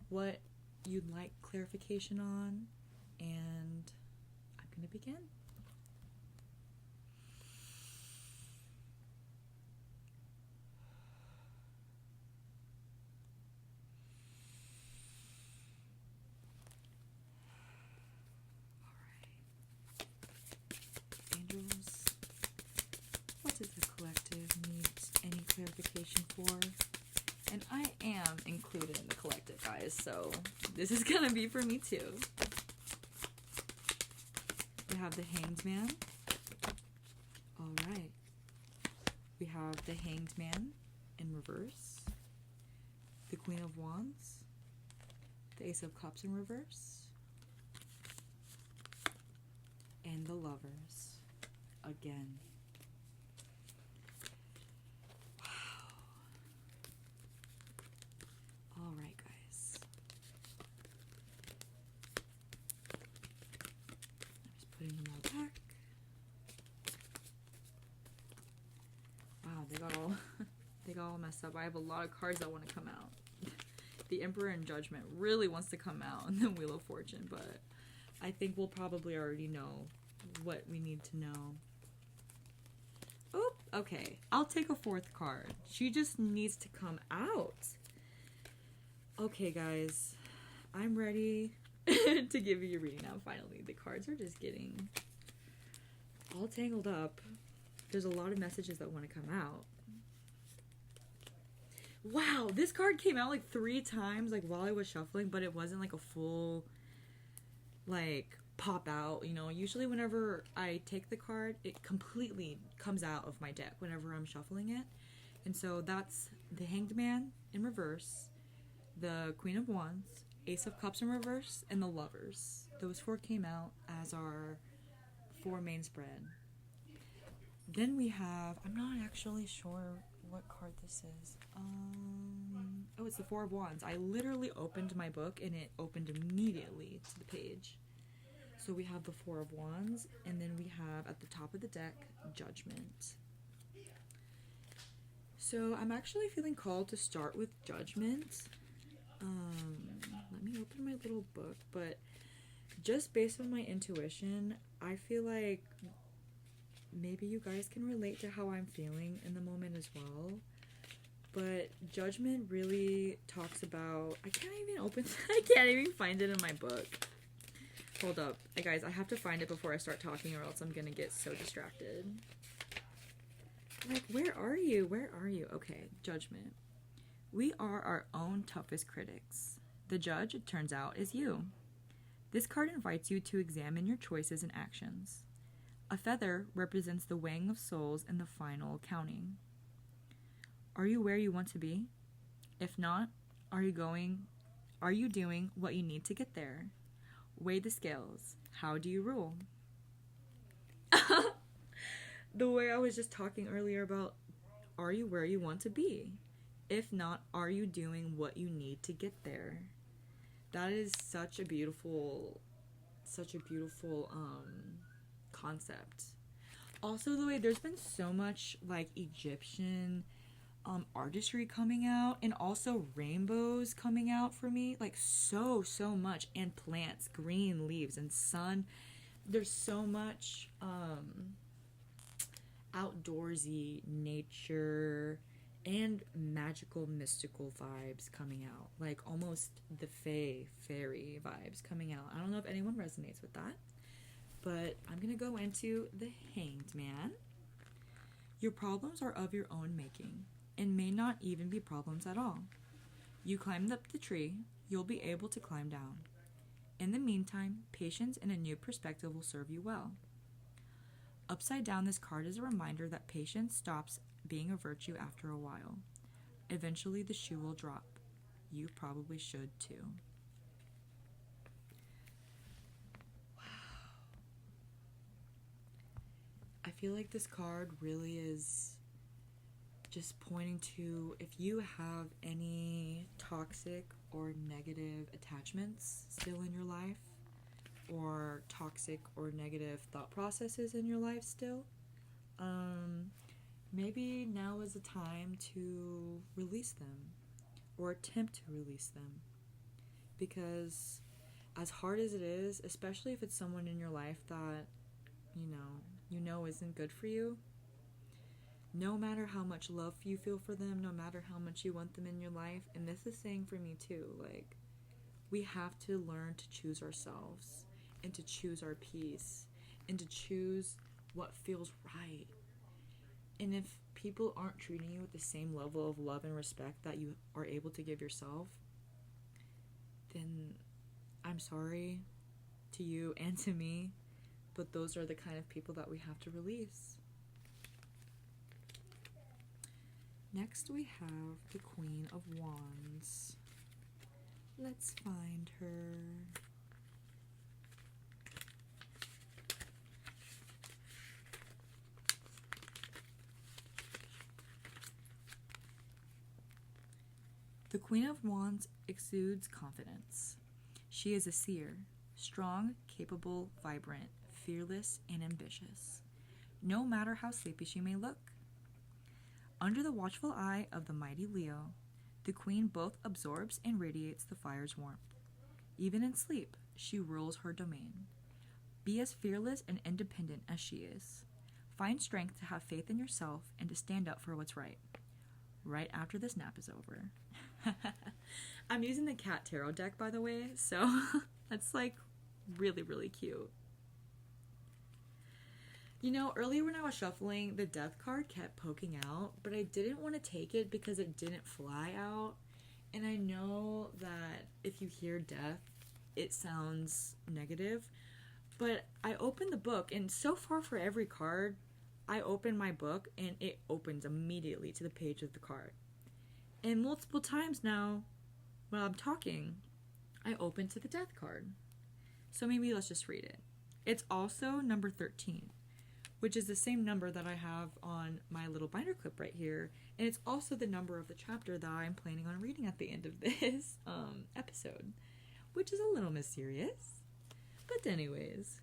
what you'd like clarification on, and I'm going to begin. Angels, what does the collective need any clarification for? And I am included in the collective, guys, so this is gonna be for me too. We have the Hanged Man. Alright. We have the Hanged Man in reverse. The Queen of Wands. The Ace of Cups in reverse. And the Lovers. Again. Wow. Alright, guys. I'm just putting them all back. Wow, they got all messed up. I have a lot of cards that want to come out. The Emperor in Judgment really wants to come out, and the Wheel of Fortune, but I think we'll probably already know what we need to know. Oop, okay. I'll take a fourth card. She just needs to come out. Okay, guys. I'm ready to give you a reading now, finally. The cards are just getting all tangled up. There's a lot of messages that want to come out. Wow, this card came out like 3 times, like, while I was shuffling, but it wasn't like a full, like, pop out, you know. Usually whenever I take the card, it completely comes out of my deck whenever I'm shuffling it. And so that's the Hanged Man in reverse, the Queen of Wands, Ace of Cups in reverse, and the Lovers. Those 4 came out as our 4 main spread. Then we have, I'm not actually sure what card this is. Oh, it's the 4 of Wands. I literally opened my book and it opened immediately to the page. So we have the 4 of Wands, and then we have at the top of the deck, Judgment. So I'm actually feeling called to start with Judgment. Let me open my little book, but just based on my intuition, I feel like maybe you guys can relate to how I'm feeling in the moment as well. But Judgment really talks about, I can't even find it in my book. Hold up. Hey guys, I have to find it before I start talking or else I'm gonna get so distracted. Like, where are you? Where are you? Okay, Judgment. We are our own toughest critics. The judge, it turns out, is you. This card invites you to examine your choices and actions. A feather represents the weighing of souls in the final counting. Are you where you want to be? If not, are you doing what you need to get there? Weigh the scales. How do you rule? The way I was just talking earlier about, are you where you want to be? If not, are you doing what you need to get there? That is such a beautiful concept. Also, the way there's been so much like Egyptian artistry coming out, and also rainbows coming out for me, like so much, and plants, green leaves, and sun. There's so much outdoorsy nature and magical, mystical vibes coming out, like almost the fairy vibes coming out. I don't know if anyone resonates with that, but I'm gonna go into the Hanged Man. Your problems are of your own making and may not even be problems at all. You climbed up the tree, you'll be able to climb down. In the meantime, patience and a new perspective will serve you well. Upside down, this card is a reminder that patience stops being a virtue after a while. Eventually, the shoe will drop. You probably should too. Wow. I feel like this card really is just pointing to, if you have any toxic or negative attachments still in your life, or toxic or negative thought processes in your life still, maybe now is the time to release them, or attempt to release them. Because as hard as it is, especially if it's someone in your life that you know isn't good for you, no matter how much love you feel for them, no matter how much you want them in your life, and this is saying for me too, like, we have to learn to choose ourselves, and to choose our peace, and to choose what feels right. And if people aren't treating you with the same level of love and respect that you are able to give yourself, then I'm sorry to you and to me, but those are the kind of people that we have to release. Next we have the Queen of Wands. Let's find her. The Queen of Wands exudes confidence. She is a seer, strong, capable, vibrant, fearless, and ambitious, no matter how sleepy she may look. Under the watchful eye of the mighty Leo, the Queen both absorbs and radiates the fire's warmth. Even in sleep, she rules her domain. Be as fearless and independent as she is. Find strength to have faith in yourself and to stand up for what's right. Right after this nap is over. I'm using the Cat Tarot deck, by the way, so that's like really, really cute. You know, earlier when I was shuffling, the death card kept poking out, but I didn't want to take it because it didn't fly out. And I know that if you hear death, it sounds negative. But I opened the book, and so far for every card, I open my book, and it opens immediately to the page of the card. And multiple times now, while I'm talking, I open to the death card. So maybe let's just read it. It's also number 13, which is the same number that I have on my little binder clip right here. And it's also the number of the chapter that I'm planning on reading at the end of this episode, which is a little mysterious. But anyways,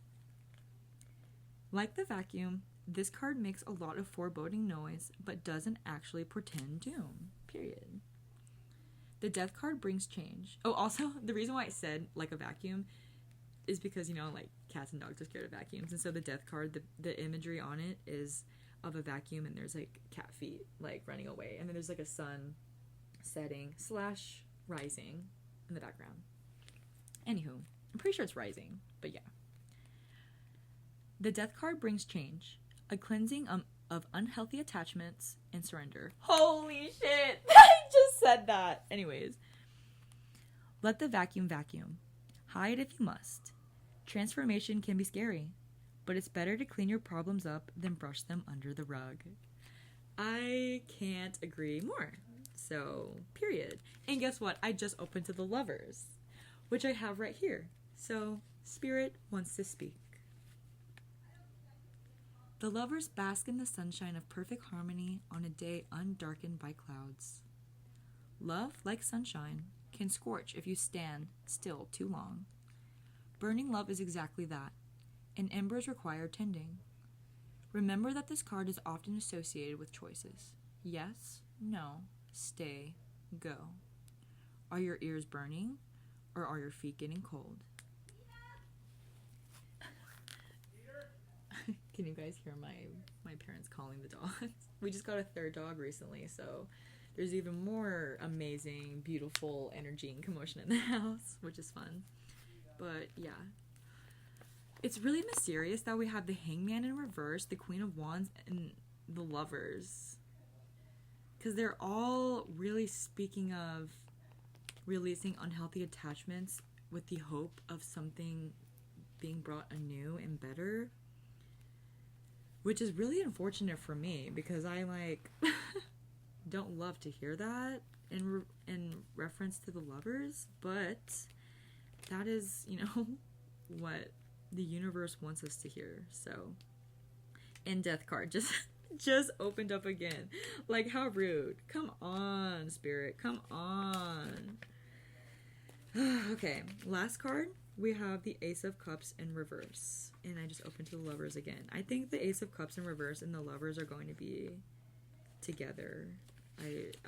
like the vacuum, this card makes a lot of foreboding noise, but doesn't actually portend doom, period. The death card brings change. Oh, also, the reason why it said like a vacuum is because, you know, like cats and dogs are scared of vacuums. And so the death card, the imagery on it is of a vacuum, and there's like cat feet like running away. And then there's like a sun setting / rising in the background. Anywho, I'm pretty sure it's rising, but yeah. The death card brings change, a cleansing of unhealthy attachments and surrender. Holy shit! I just said that. Anyways. Let the vacuum vacuum. Hide if you must. Transformation can be scary, but it's better to clean your problems up than brush them under the rug. I can't agree more. So, period. And guess what? I just opened to the Lovers, which I have right here. So, Spirit wants to speak. The lovers bask in the sunshine of perfect harmony on a day undarkened by clouds. Love, like sunshine, can scorch if you stand still too long. Burning love is exactly that, and embers require tending. Remember that this card is often associated with choices. Yes, no, stay, go. Are your ears burning, or are your feet getting cold? Can you guys hear my parents calling the dogs? We just got a third dog recently, so there's even more amazing, beautiful energy and commotion in the house, which is fun. But yeah, it's really mysterious that we have the Hangman in reverse, the Queen of Wands, and the Lovers, because they're all really speaking of releasing unhealthy attachments with the hope of something being brought anew and better. Which is really unfortunate for me, because I, like, don't love to hear that in reference to the Lovers, but that is, you know, what the universe wants us to hear, so. And Death card just opened up again. Like, how rude. Come on, Spirit, come on. Okay, last card. We have the Ace of Cups in reverse. And I just opened to the Lovers again. I think the Ace of Cups in reverse and the Lovers are going to be together.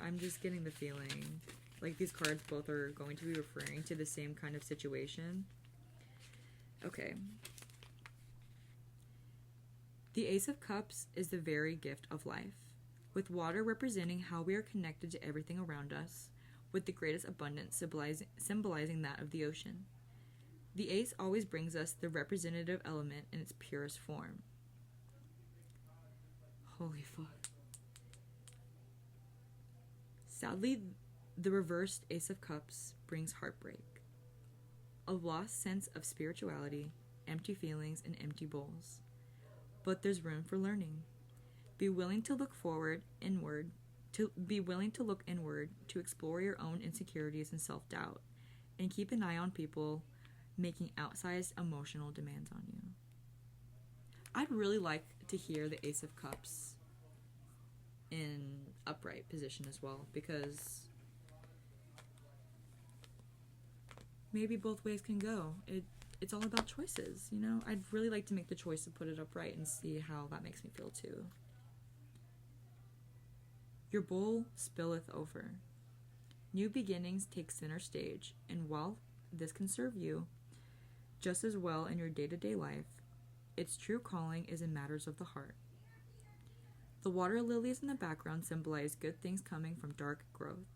I'm just getting the feeling like these cards both are going to be referring to the same kind of situation. Okay. The Ace of Cups is the very gift of life, with water representing how we are connected to everything around us, with the greatest abundance symbolizing that of the ocean. The ace always brings us the representative element in its purest form. Holy fuck. Sadly, the reversed Ace of Cups brings heartbreak. A lost sense of spirituality, empty feelings, and empty bowls. But there's room for learning. Be willing to look inward, to explore your own insecurities and self-doubt, and keep an eye on people making outsized emotional demands on you. I'd really like to hear the Ace of Cups in upright position as well, because maybe both ways can go. It's all about choices, you know? I'd really like to make the choice to put it upright and see how that makes me feel too. Your bowl spilleth over. New beginnings take center stage, and while this can serve you just as well in your day-to-day life, its true calling is in matters of the heart. The water lilies in the background symbolize good things coming from dark growth.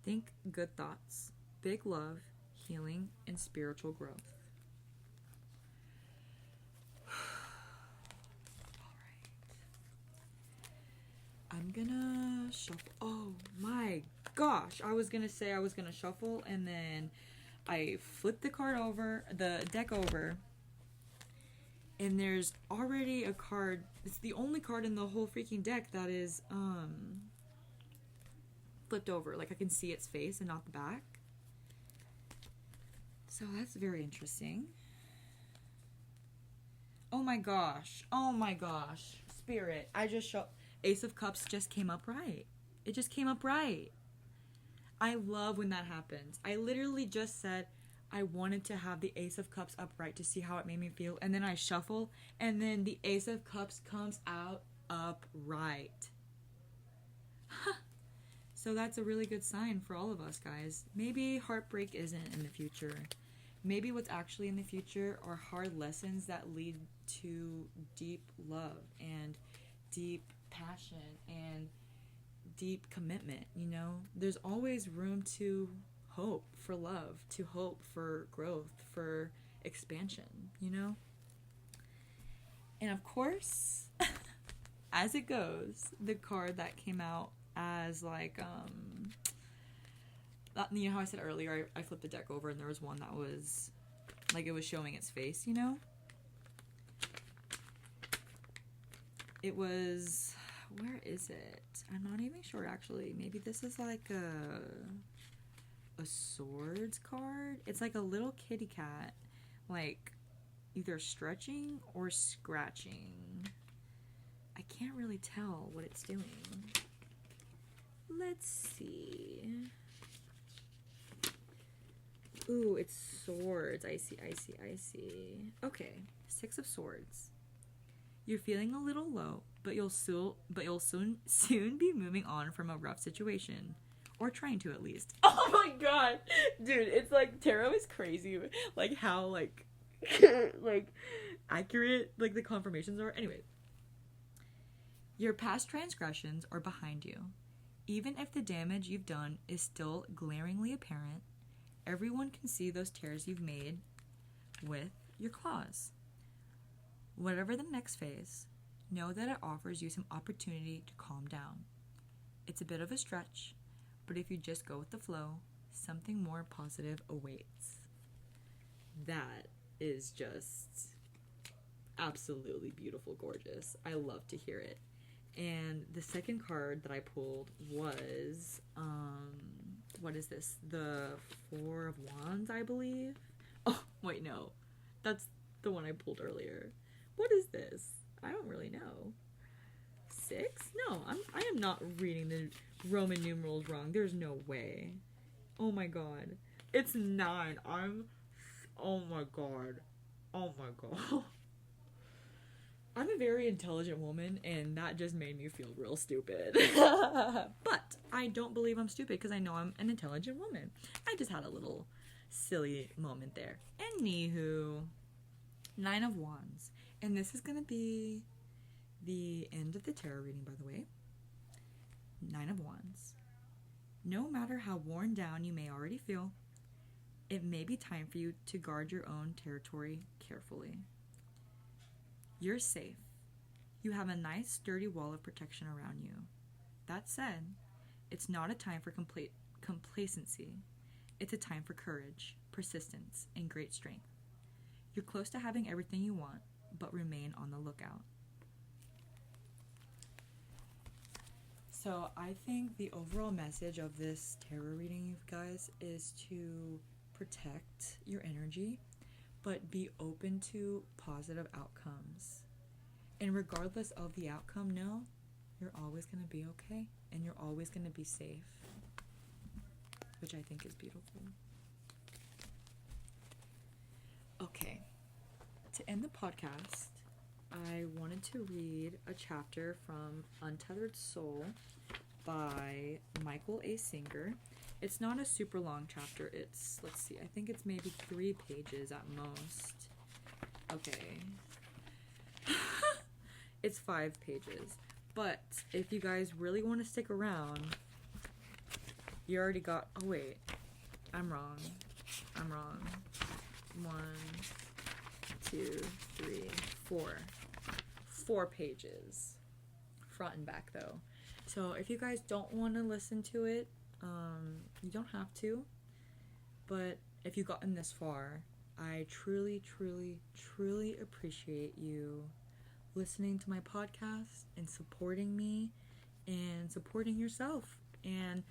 Think good thoughts, big love, healing, and spiritual growth. I'm gonna shuffle. Oh my gosh. I was gonna say I was gonna shuffle, and then I flipped the deck over, and there's already a card. It's the only card in the whole freaking deck that is, flipped over. Like, I can see its face and not the back. So that's very interesting. Oh my gosh. Oh my gosh. Spirit. Ace of Cups just came up right. It just came up right. I love when that happens. I literally just said I wanted to have the Ace of Cups upright to see how it made me feel. And then I shuffle, and then the Ace of Cups comes out upright. So that's a really good sign for all of us, guys. Maybe heartbreak isn't in the future. Maybe what's actually in the future are hard lessons that lead to deep love and deep passion and deep commitment, you know? There's always room to hope for love, to hope for growth, for expansion, you know? And of course, as it goes, the card that came out as like, you know how I said earlier, I flipped the deck over and there was one that was, like, it was showing its face, you know? It was, where is it? I'm not even sure, actually. Maybe this is like a swords card? It's like a little kitty cat, like, either stretching or scratching. I can't really tell what it's doing. Let's see. Ooh, it's swords. I see. Okay, 6 of Swords. You're feeling a little low, but you'll soon be moving on from a rough situation, or trying to at least. Oh my god, dude! It's like tarot is crazy. Like how like like accurate like the confirmations are. Anyway, your past transgressions are behind you, even if the damage you've done is still glaringly apparent. Everyone can see those tears you've made with your claws. Whatever the next phase, know that it offers you some opportunity to calm down. It's a bit of a stretch, but if you just go with the flow, something more positive awaits. That is just absolutely beautiful, gorgeous. I love to hear it. And the second card that I pulled was, what is this? The Four of Wands, I believe. Oh, wait, no. That's the one I pulled earlier. What is this? I don't really know. 6? No, I am not reading the Roman numerals wrong. There's no way. Oh my god. It's 9. Oh my god. Oh my god. I'm a very intelligent woman, and that just made me feel real stupid. But I don't believe I'm stupid, because I know I'm an intelligent woman. I just had a little silly moment there. Anywho, 9 of Wands. And this is going to be the end of the tarot reading, by the way. 9 of Wands. No matter how worn down you may already feel, it may be time for you to guard your own territory carefully. You're safe. You have a nice, sturdy wall of protection around you. That said, it's not a time for complacency. It's a time for courage, persistence, and great strength. You're close to having everything you want, but remain on the lookout. So I think the overall message of this tarot reading, you guys, is to protect your energy, but be open to positive outcomes. And regardless of the outcome, know you're always going to be okay, and you're always going to be safe, which I think is beautiful. Okay, to end the podcast, I wanted to read a chapter from Untethered Soul by Michael A. Singer. It's not a super long chapter. It's, let's see, I think it's maybe 3 pages at most. Okay. It's 5 pages. But if you guys really want to stick around, you already got, oh wait, I'm wrong. 1, 2, 3, 4. 4 pages. Front and back though. So if you guys don't want to listen to it, you don't have to. But if you've gotten this far, I truly, truly, truly appreciate you listening to my podcast and supporting me and supporting yourself. And,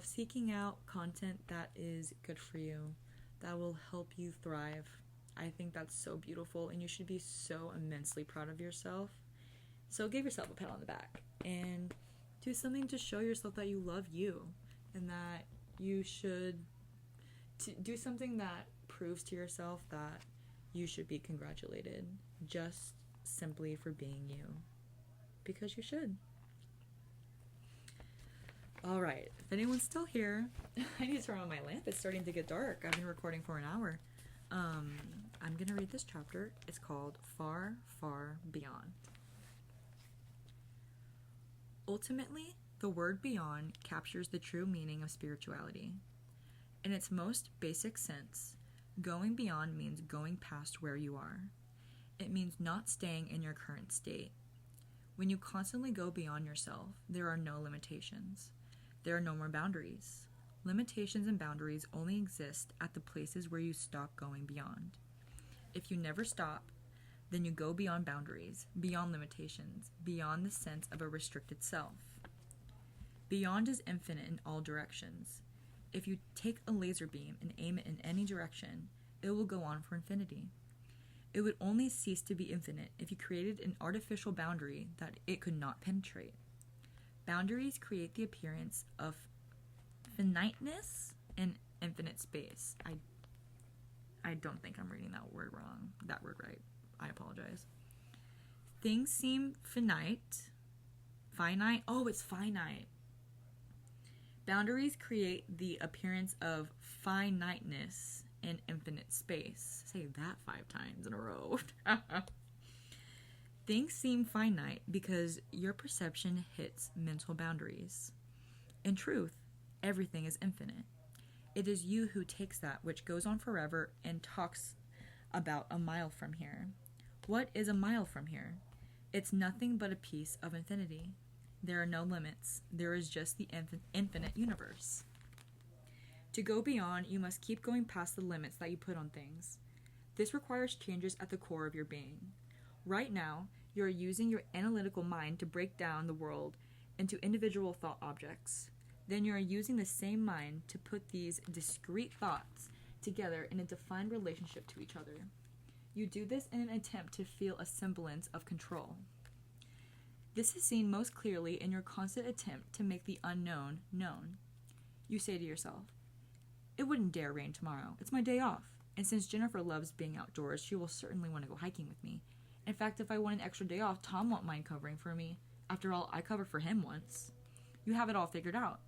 seeking out content that is good for you, that will help you thrive. I think that's so beautiful, and you should be so immensely proud of yourself. So give yourself a pat on the back and do something to show yourself that you love you, and that you should do something that proves to yourself that you should be congratulated just simply for being you, because you should. All right, if anyone's still here, I need to turn on my lamp. It's starting to get dark. I've been recording for an hour. I'm going to read this chapter. It's called Far, Far Beyond. Ultimately, the word beyond captures the true meaning of spirituality. In its most basic sense, going beyond means going past where you are. It means not staying in your current state. When you constantly go beyond yourself, there are no limitations. There are no more boundaries. Limitations and boundaries only exist at the places where you stop going beyond. If you never stop, then you go beyond boundaries, beyond limitations, beyond the sense of a restricted self. Beyond is infinite in all directions. If you take a laser beam and aim it in any direction, it will go on for infinity. It would only cease to be infinite if you created an artificial boundary that it could not penetrate. Boundaries create the appearance of finiteness and infinite space. I don't think I'm reading that word right. I apologize. Things seem finite. It's finite. Boundaries create the appearance of finiteness in infinite space. Say that 5 times in a row. Things seem finite because your perception hits mental boundaries. In truth, everything is infinite. It is you who takes that which goes on forever and talks about a mile from here. What is a mile from here? It's nothing but a piece of infinity. There are no limits. There is just the infinite universe. To go beyond, you must keep going past the limits that you put on things. This requires changes at the core of your being. Right now, you are using your analytical mind to break down the world into individual thought objects. Then you are using the same mind to put these discrete thoughts together in a defined relationship to each other. You do this in an attempt to feel a semblance of control. This is seen most clearly in your constant attempt to make the unknown known. You say to yourself, "It wouldn't dare rain tomorrow. It's my day off. And since Jennifer loves being outdoors, she will certainly want to go hiking with me. In fact, if I want an extra day off, Tom won't mind covering for me. After all, I covered for him once." You have it all figured out.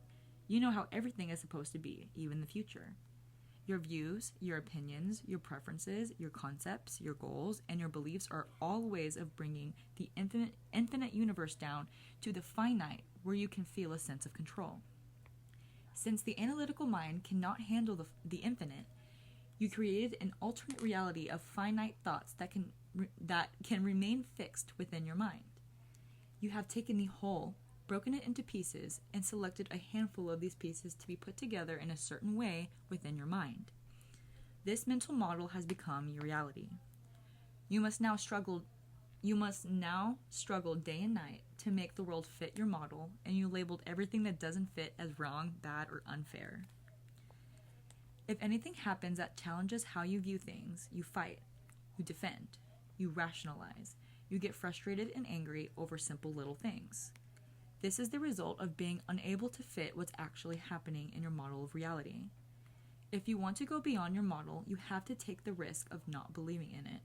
You know how everything is supposed to be, even the future. Your views, your opinions, your preferences, your concepts, your goals, and your beliefs are all ways of bringing the infinite universe down to the finite, where you can feel a sense of control. Since the analytical mind cannot handle the infinite, you created an alternate reality of finite thoughts that can remain fixed within your mind. You have taken the whole, broken it into pieces, and selected a handful of these pieces to be put together in a certain way within your mind. This mental model has become your reality. You must now struggle day and night to make the world fit your model, and you labeled everything that doesn't fit as wrong, bad, or unfair. If anything happens that challenges how you view things, you fight, you defend, you rationalize, you get frustrated and angry over simple little things. This is the result of being unable to fit what's actually happening in your model of reality. If you want to go beyond your model, you have to take the risk of not believing in it.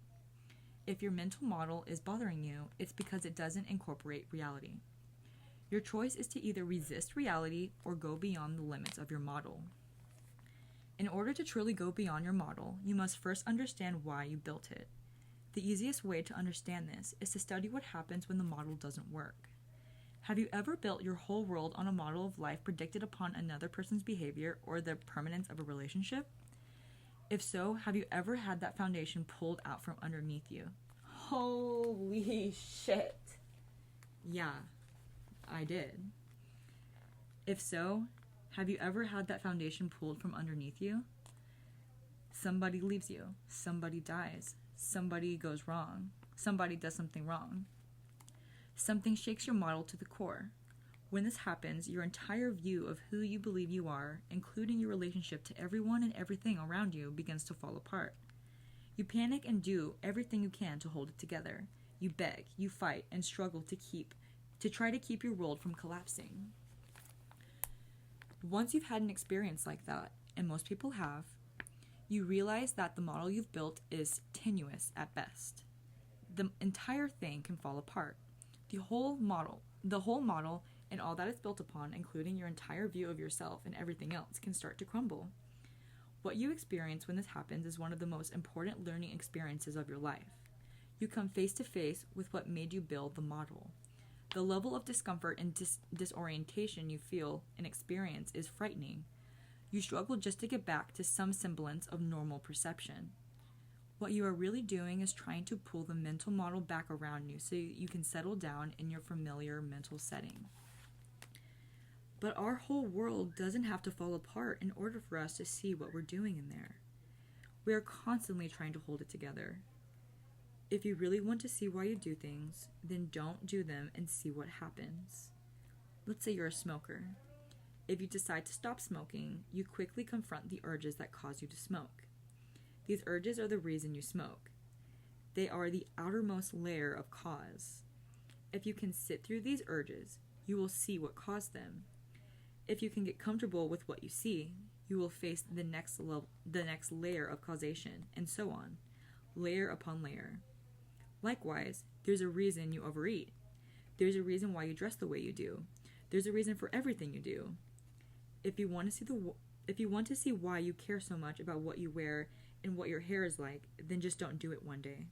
If your mental model is bothering you, it's because it doesn't incorporate reality. Your choice is to either resist reality or go beyond the limits of your model. In order to truly go beyond your model, you must first understand why you built it. The easiest way to understand this is to study what happens when the model doesn't work. Have you ever built your whole world on a model of life predicted upon another person's behavior or the permanence of a relationship? If so, have you ever had that foundation pulled out from underneath you? Holy shit. Yeah, I did. If so, have you ever had that foundation pulled from underneath you? Somebody leaves you. Somebody dies. Somebody goes wrong. Somebody does something wrong. Something shakes your model to the core. When this happens, your entire view of who you believe you are, including your relationship to everyone and everything around you, begins to fall apart. You panic and do everything you can to hold it together. You beg, you fight, and struggle to try to keep your world from collapsing. Once you've had an experience like that, and most people have, you realize that the model you've built is tenuous at best. The entire thing can fall apart. The whole model and all that it's built upon, including your entire view of yourself and everything else, can start to crumble. What you experience when this happens is one of the most important learning experiences of your life. You come face to face with what made you build the model. The level of discomfort and disorientation you feel and experience is frightening. You struggle just to get back to some semblance of normal perception. What you are really doing is trying to pull the mental model back around you so you can settle down in your familiar mental setting. But our whole world doesn't have to fall apart in order for us to see what we're doing in there. We are constantly trying to hold it together. If you really want to see why you do things, then don't do them and see what happens. Let's say you're a smoker. If you decide to stop smoking, you quickly confront the urges that cause you to smoke. These urges are the reason you smoke. They are the outermost layer of cause. If you can sit through these urges, you will see what caused them. If you can get comfortable with what you see, you will face the next layer of causation, and so on, layer upon layer. Likewise, there's a reason you overeat. There's a reason why you dress the way you do. There's a reason for everything you do. If you want to see why you care so much about what you wear and what your hair is like, then just don't do it one day.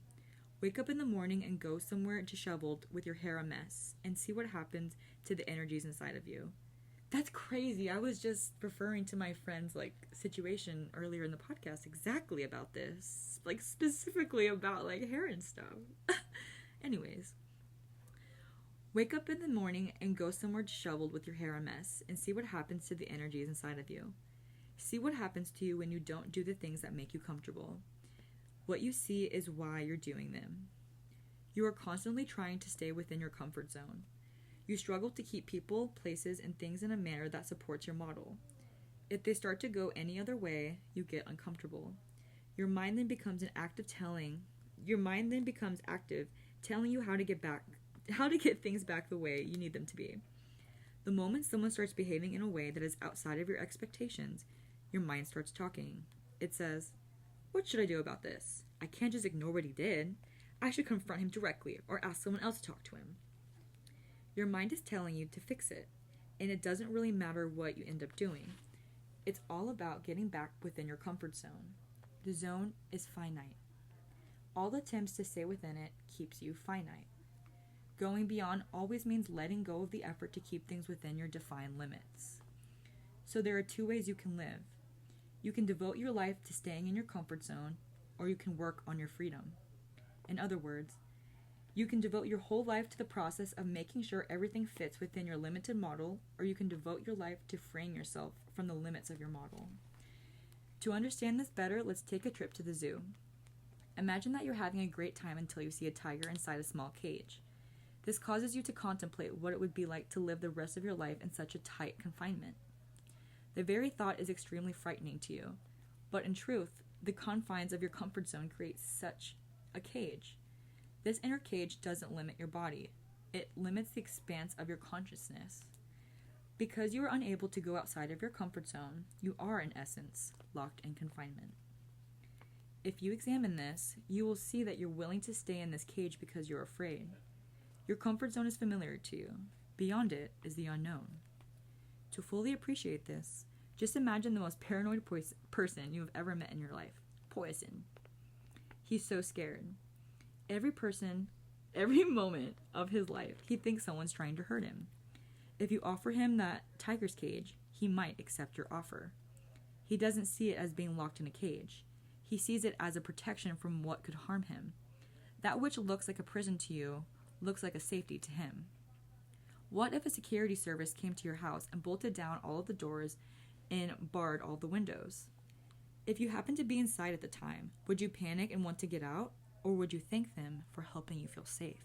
Wake up in the morning and go somewhere disheveled with your hair a mess and see what happens to the energies inside of you. That's crazy. I was just referring to my friend's situation earlier in the podcast exactly about this. Specifically about hair and stuff. Anyways. Wake up in the morning and go somewhere disheveled with your hair a mess and see what happens to the energies inside of you. See what happens to you when you don't do the things that make you comfortable. What you see is why you're doing them. You are constantly trying to stay within your comfort zone. You struggle to keep people, places, and things in a manner that supports your model. If they start to go any other way, you get uncomfortable. Your mind then becomes active telling you how to get things back the way you need them to be. The moment someone starts behaving in a way that is outside of your expectations, your mind starts talking. It says, "What should I do about this? I can't just ignore what he did. I should confront him directly or ask someone else to talk to him." Your mind is telling you to fix it, and it doesn't really matter what you end up doing. It's all about getting back within your comfort zone. The zone is finite. All attempts to stay within it keeps you finite. Going beyond always means letting go of the effort to keep things within your defined limits. So there are two ways you can live. You can devote your life to staying in your comfort zone, or you can work on your freedom. In other words, you can devote your whole life to the process of making sure everything fits within your limited model, or you can devote your life to freeing yourself from the limits of your model. To understand this better, let's take a trip to the zoo. Imagine that you're having a great time until you see a tiger inside a small cage. This causes you to contemplate what it would be like to live the rest of your life in such a tight confinement. The very thought is extremely frightening to you, but in truth, the confines of your comfort zone create such a cage. This inner cage doesn't limit your body. It limits the expanse of your consciousness. Because you are unable to go outside of your comfort zone, you are, in essence, locked in confinement. If you examine this, you will see that you're willing to stay in this cage because you're afraid. Your comfort zone is familiar to you. Beyond it is the unknown. To fully appreciate this, just imagine the most paranoid person you have ever met in your life. Poison. He's so scared. Every moment of his life, he thinks someone's trying to hurt him. If you offer him that tiger's cage, he might accept your offer. He doesn't see it as being locked in a cage. He sees it as a protection from what could harm him. That which looks like a prison to you looks like a safety to him. What if a security service came to your house and bolted down all of the doors and barred all the windows? If you happened to be inside at the time, would you panic and want to get out, or would you thank them for helping you feel safe?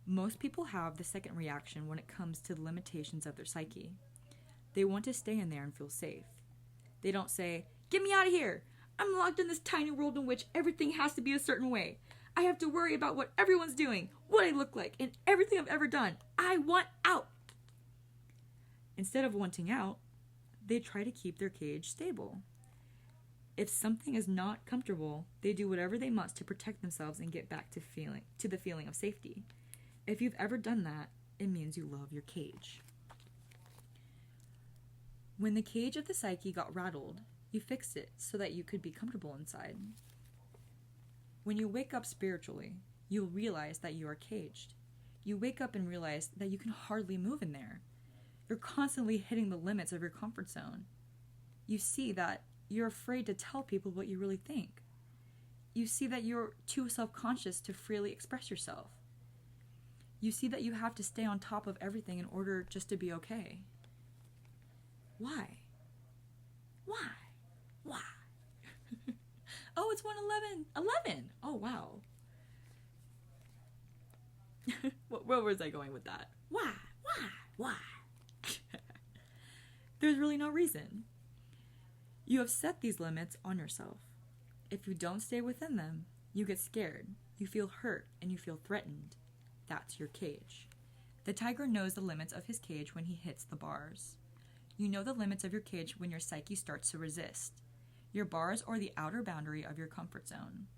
Most people have the second reaction when it comes to the limitations of their psyche. They want to stay in there and feel safe. They don't say, "Get me out of here! I'm locked in this tiny world in which everything has to be a certain way. I have to worry about what everyone's doing, what I look like, and everything I've ever done. I want out!" Instead of wanting out, they try to keep their cage stable. If something is not comfortable, they do whatever they must to protect themselves and get back to the feeling of safety. If you've ever done that, it means you love your cage. When the cage of the psyche got rattled, you fixed it so that you could be comfortable inside. When you wake up spiritually, you'll realize that you are caged. You wake up and realize that you can hardly move in there. You're constantly hitting the limits of your comfort zone. You see that you're afraid to tell people what you really think. You see that you're too self-conscious to freely express yourself. You see that you have to stay on top of everything in order just to be okay. Why? Why? Why? Oh, it's 1:11. 11! Oh, wow. Where was I going with that? Why? Why? There's really no reason. You have set these limits on yourself. If you don't stay within them, you get scared, you feel hurt, and you feel threatened. That's your cage. The tiger knows the limits of his cage when he hits the bars. You know the limits of your cage when your psyche starts to resist. Your bars are the outer boundary of your comfort zone.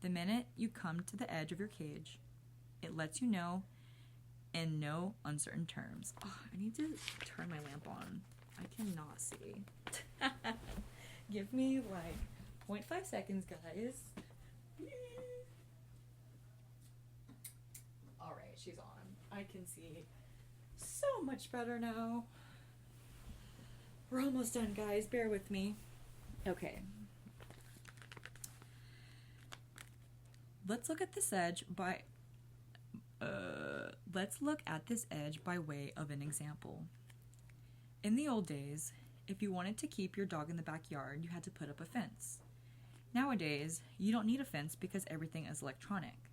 The minute you come to the edge of your cage, it lets you know in no uncertain terms. Oh, I need to turn my lamp on. I cannot see. Give me like 0.5 seconds, guys. Alright, she's on. I can see so much better now. We're almost done, guys. Bear with me. Okay. Let's look at this edge by way of an example. In the old days, if you wanted to keep your dog in the backyard, you had to put up a fence. Nowadays, you don't need a fence because everything is electronic.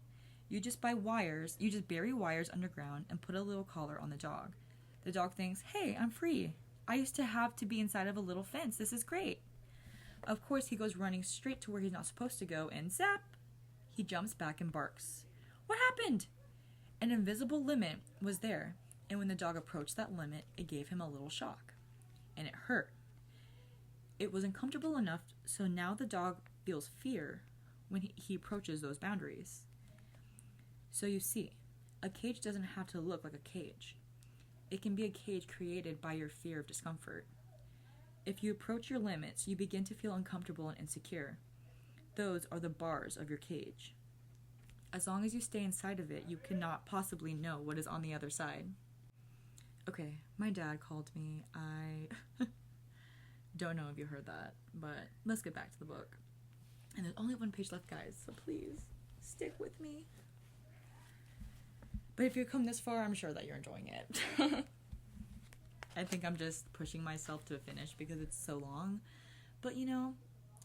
You just bury wires underground and put a little collar on the dog. The dog thinks, "Hey, I'm free. I used to have to be inside of a little fence. This is great." Of course, he goes running straight to where he's not supposed to go, and zap! He jumps back and barks. What happened? An invisible limit was there, and when the dog approached that limit, it gave him a little shock. And it hurt. It was uncomfortable enough, so now the dog feels fear when he approaches those boundaries. So you see, a cage doesn't have to look like a cage. It can be a cage created by your fear of discomfort. If you approach your limits, you begin to feel uncomfortable and insecure. Those are the bars of your cage. As long as you stay inside of it, you cannot possibly know what is on the other side. Okay, my dad called me. I don't know if you heard that, but let's get back to the book. And there's only one page left, guys, so please stick with me. But if you've come this far, I'm sure that you're enjoying it. I think I'm just pushing myself to a finish because it's so long. But, you know,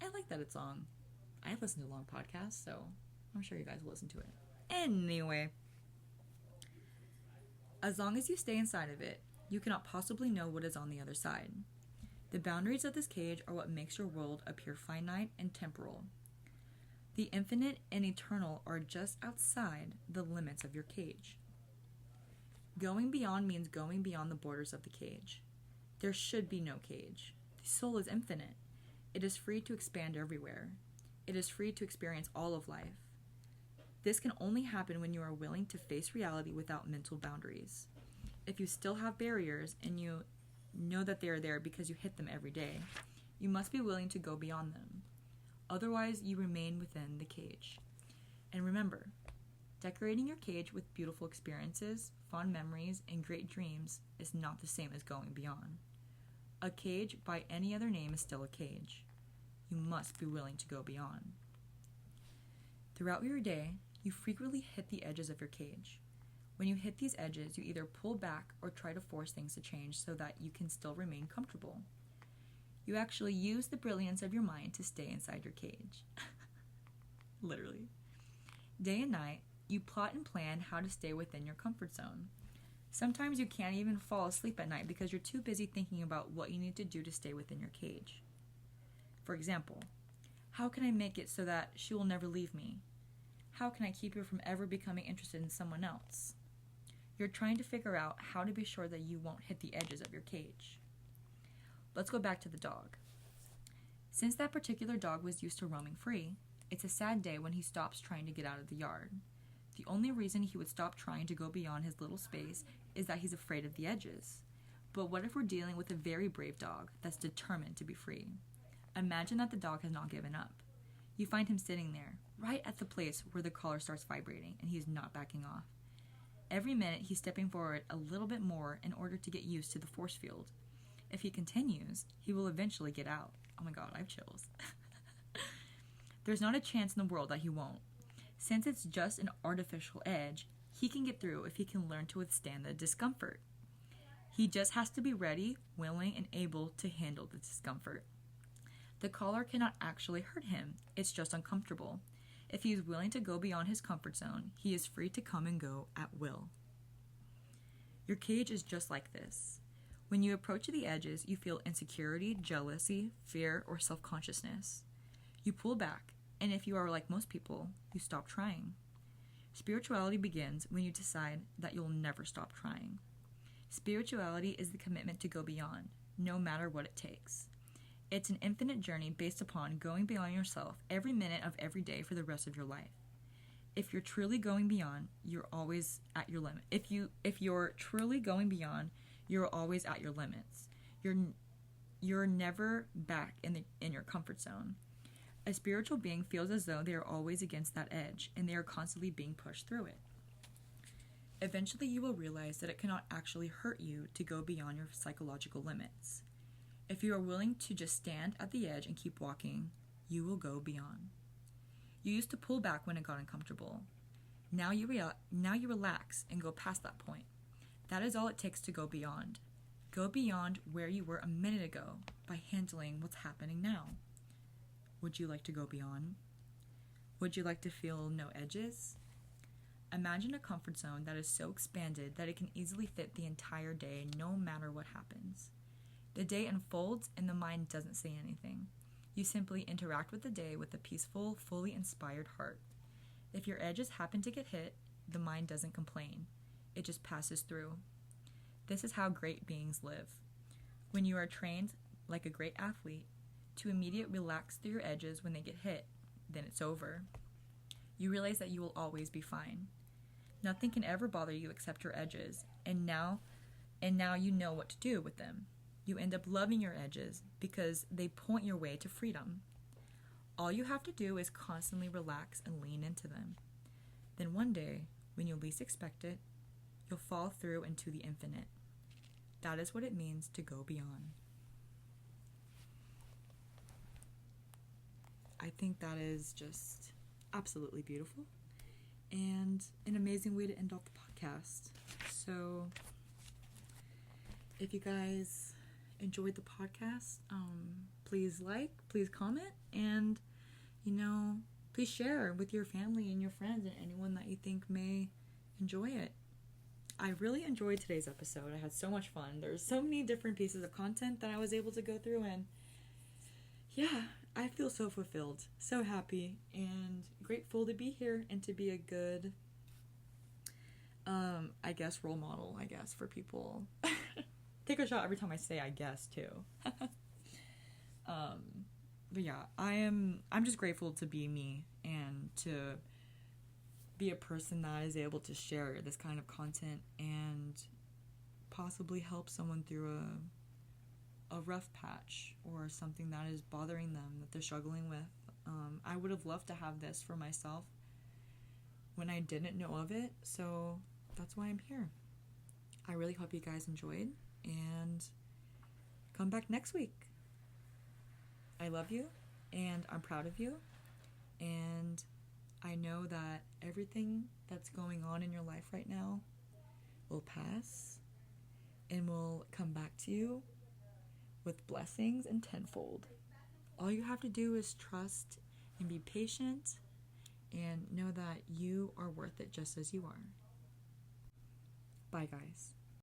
I like that it's long. I listen to long podcasts, so I'm sure you guys will listen to it. Anyway, as long as you stay inside of it, you cannot possibly know what is on the other side. The boundaries of this cage are what makes your world appear finite and temporal. The infinite and eternal are just outside the limits of your cage. Going beyond means going beyond the borders of the cage. There should be no cage. The soul is infinite. It is free to expand everywhere. It is free to experience all of life. This can only happen when you are willing to face reality without mental boundaries. If you still have barriers and you know that they are there because you hit them every day, you must be willing to go beyond them. Otherwise, you remain within the cage. And remember, decorating your cage with beautiful experiences, fond memories, and great dreams is not the same as going beyond. A cage by any other name is still a cage. You must be willing to go beyond. Throughout your day, you frequently hit the edges of your cage. When you hit these edges, you either pull back or try to force things to change so that you can still remain comfortable. You actually use the brilliance of your mind to stay inside your cage. Literally. Day and night, you plot and plan how to stay within your comfort zone. Sometimes you can't even fall asleep at night because you're too busy thinking about what you need to do to stay within your cage. For example, how can I make it so that she will never leave me? How can I keep her from ever becoming interested in someone else? You're trying to figure out how to be sure that you won't hit the edges of your cage. Let's go back to the dog. Since that particular dog was used to roaming free, it's a sad day when he stops trying to get out of the yard. The only reason he would stop trying to go beyond his little space is that he's afraid of the edges. But what if we're dealing with a very brave dog that's determined to be free? Imagine that the dog has not given up. You find him sitting there, right at the place where the collar starts vibrating, and he's not backing off. Every minute, he's stepping forward a little bit more in order to get used to the force field. If he continues, he will eventually get out. Oh my god, I have chills. There's not a chance in the world that he won't. Since it's just an artificial edge, he can get through if he can learn to withstand the discomfort. He just has to be ready, willing, and able to handle the discomfort. The collar cannot actually hurt him. It's just uncomfortable. If he is willing to go beyond his comfort zone, he is free to come and go at will. Your cage is just like this. When you approach the edges, you feel insecurity, jealousy, fear, or self-consciousness. You pull back, and if you are like most people, you stop trying. Spirituality begins when you decide that you'll never stop trying. Spirituality is the commitment to go beyond, no matter what it takes. It's an infinite journey based upon going beyond yourself every minute of every day for the rest of your life. If you're truly going beyond, you're always at your limit. If you're truly going beyond, you're always at your limits. You're never back in your comfort zone. A spiritual being feels as though they are always against that edge, and they are constantly being pushed through it. Eventually, you will realize that it cannot actually hurt you to go beyond your psychological limits. If you are willing to just stand at the edge and keep walking, you will go beyond. You used to pull back when it got uncomfortable. Now you relax and go past that point. That is all it takes to go beyond. Go beyond where you were a minute ago by handling what's happening now. Would you like to go beyond? Would you like to feel no edges? Imagine a comfort zone that is so expanded that it can easily fit the entire day no matter what happens. The day unfolds and the mind doesn't say anything. You simply interact with the day with a peaceful, fully inspired heart. If your edges happen to get hit, the mind doesn't complain. It just passes through. This is how great beings live. When you are trained, like a great athlete, to immediately relax through your edges when they get hit, then it's over. You realize that you will always be fine. Nothing can ever bother you except your edges, and now you know what to do with them. You end up loving your edges because they point your way to freedom. All you have to do is constantly relax and lean into them. Then one day, when you least expect it, you'll fall through into the infinite. That is what it means to go beyond. I think that is just absolutely beautiful and an amazing way to end off the podcast. So, if you guys enjoyed the podcast, please please comment, and please share with your family and your friends and anyone that you think may enjoy it. I really enjoyed today's episode. I had so much fun. There's so many different pieces of content that I was able to go through, and yeah, I feel so fulfilled, so happy, and grateful to be here and to be a good role model, for people. Take a shot every time I say I guess, too. But yeah, I'm just grateful to be me and to be a person that is able to share this kind of content and possibly help someone through a rough patch or something that is bothering them, that they're struggling with. I would have loved to have this for myself when I didn't know of it, so that's why I'm here. I really hope you guys enjoyed, and come back next week. I love you, and I'm proud of you, and I know that everything that's going on in your life right now will pass and will come back to you with blessings and tenfold. All you have to do is trust and be patient and know that you are worth it just as you are. Bye, guys.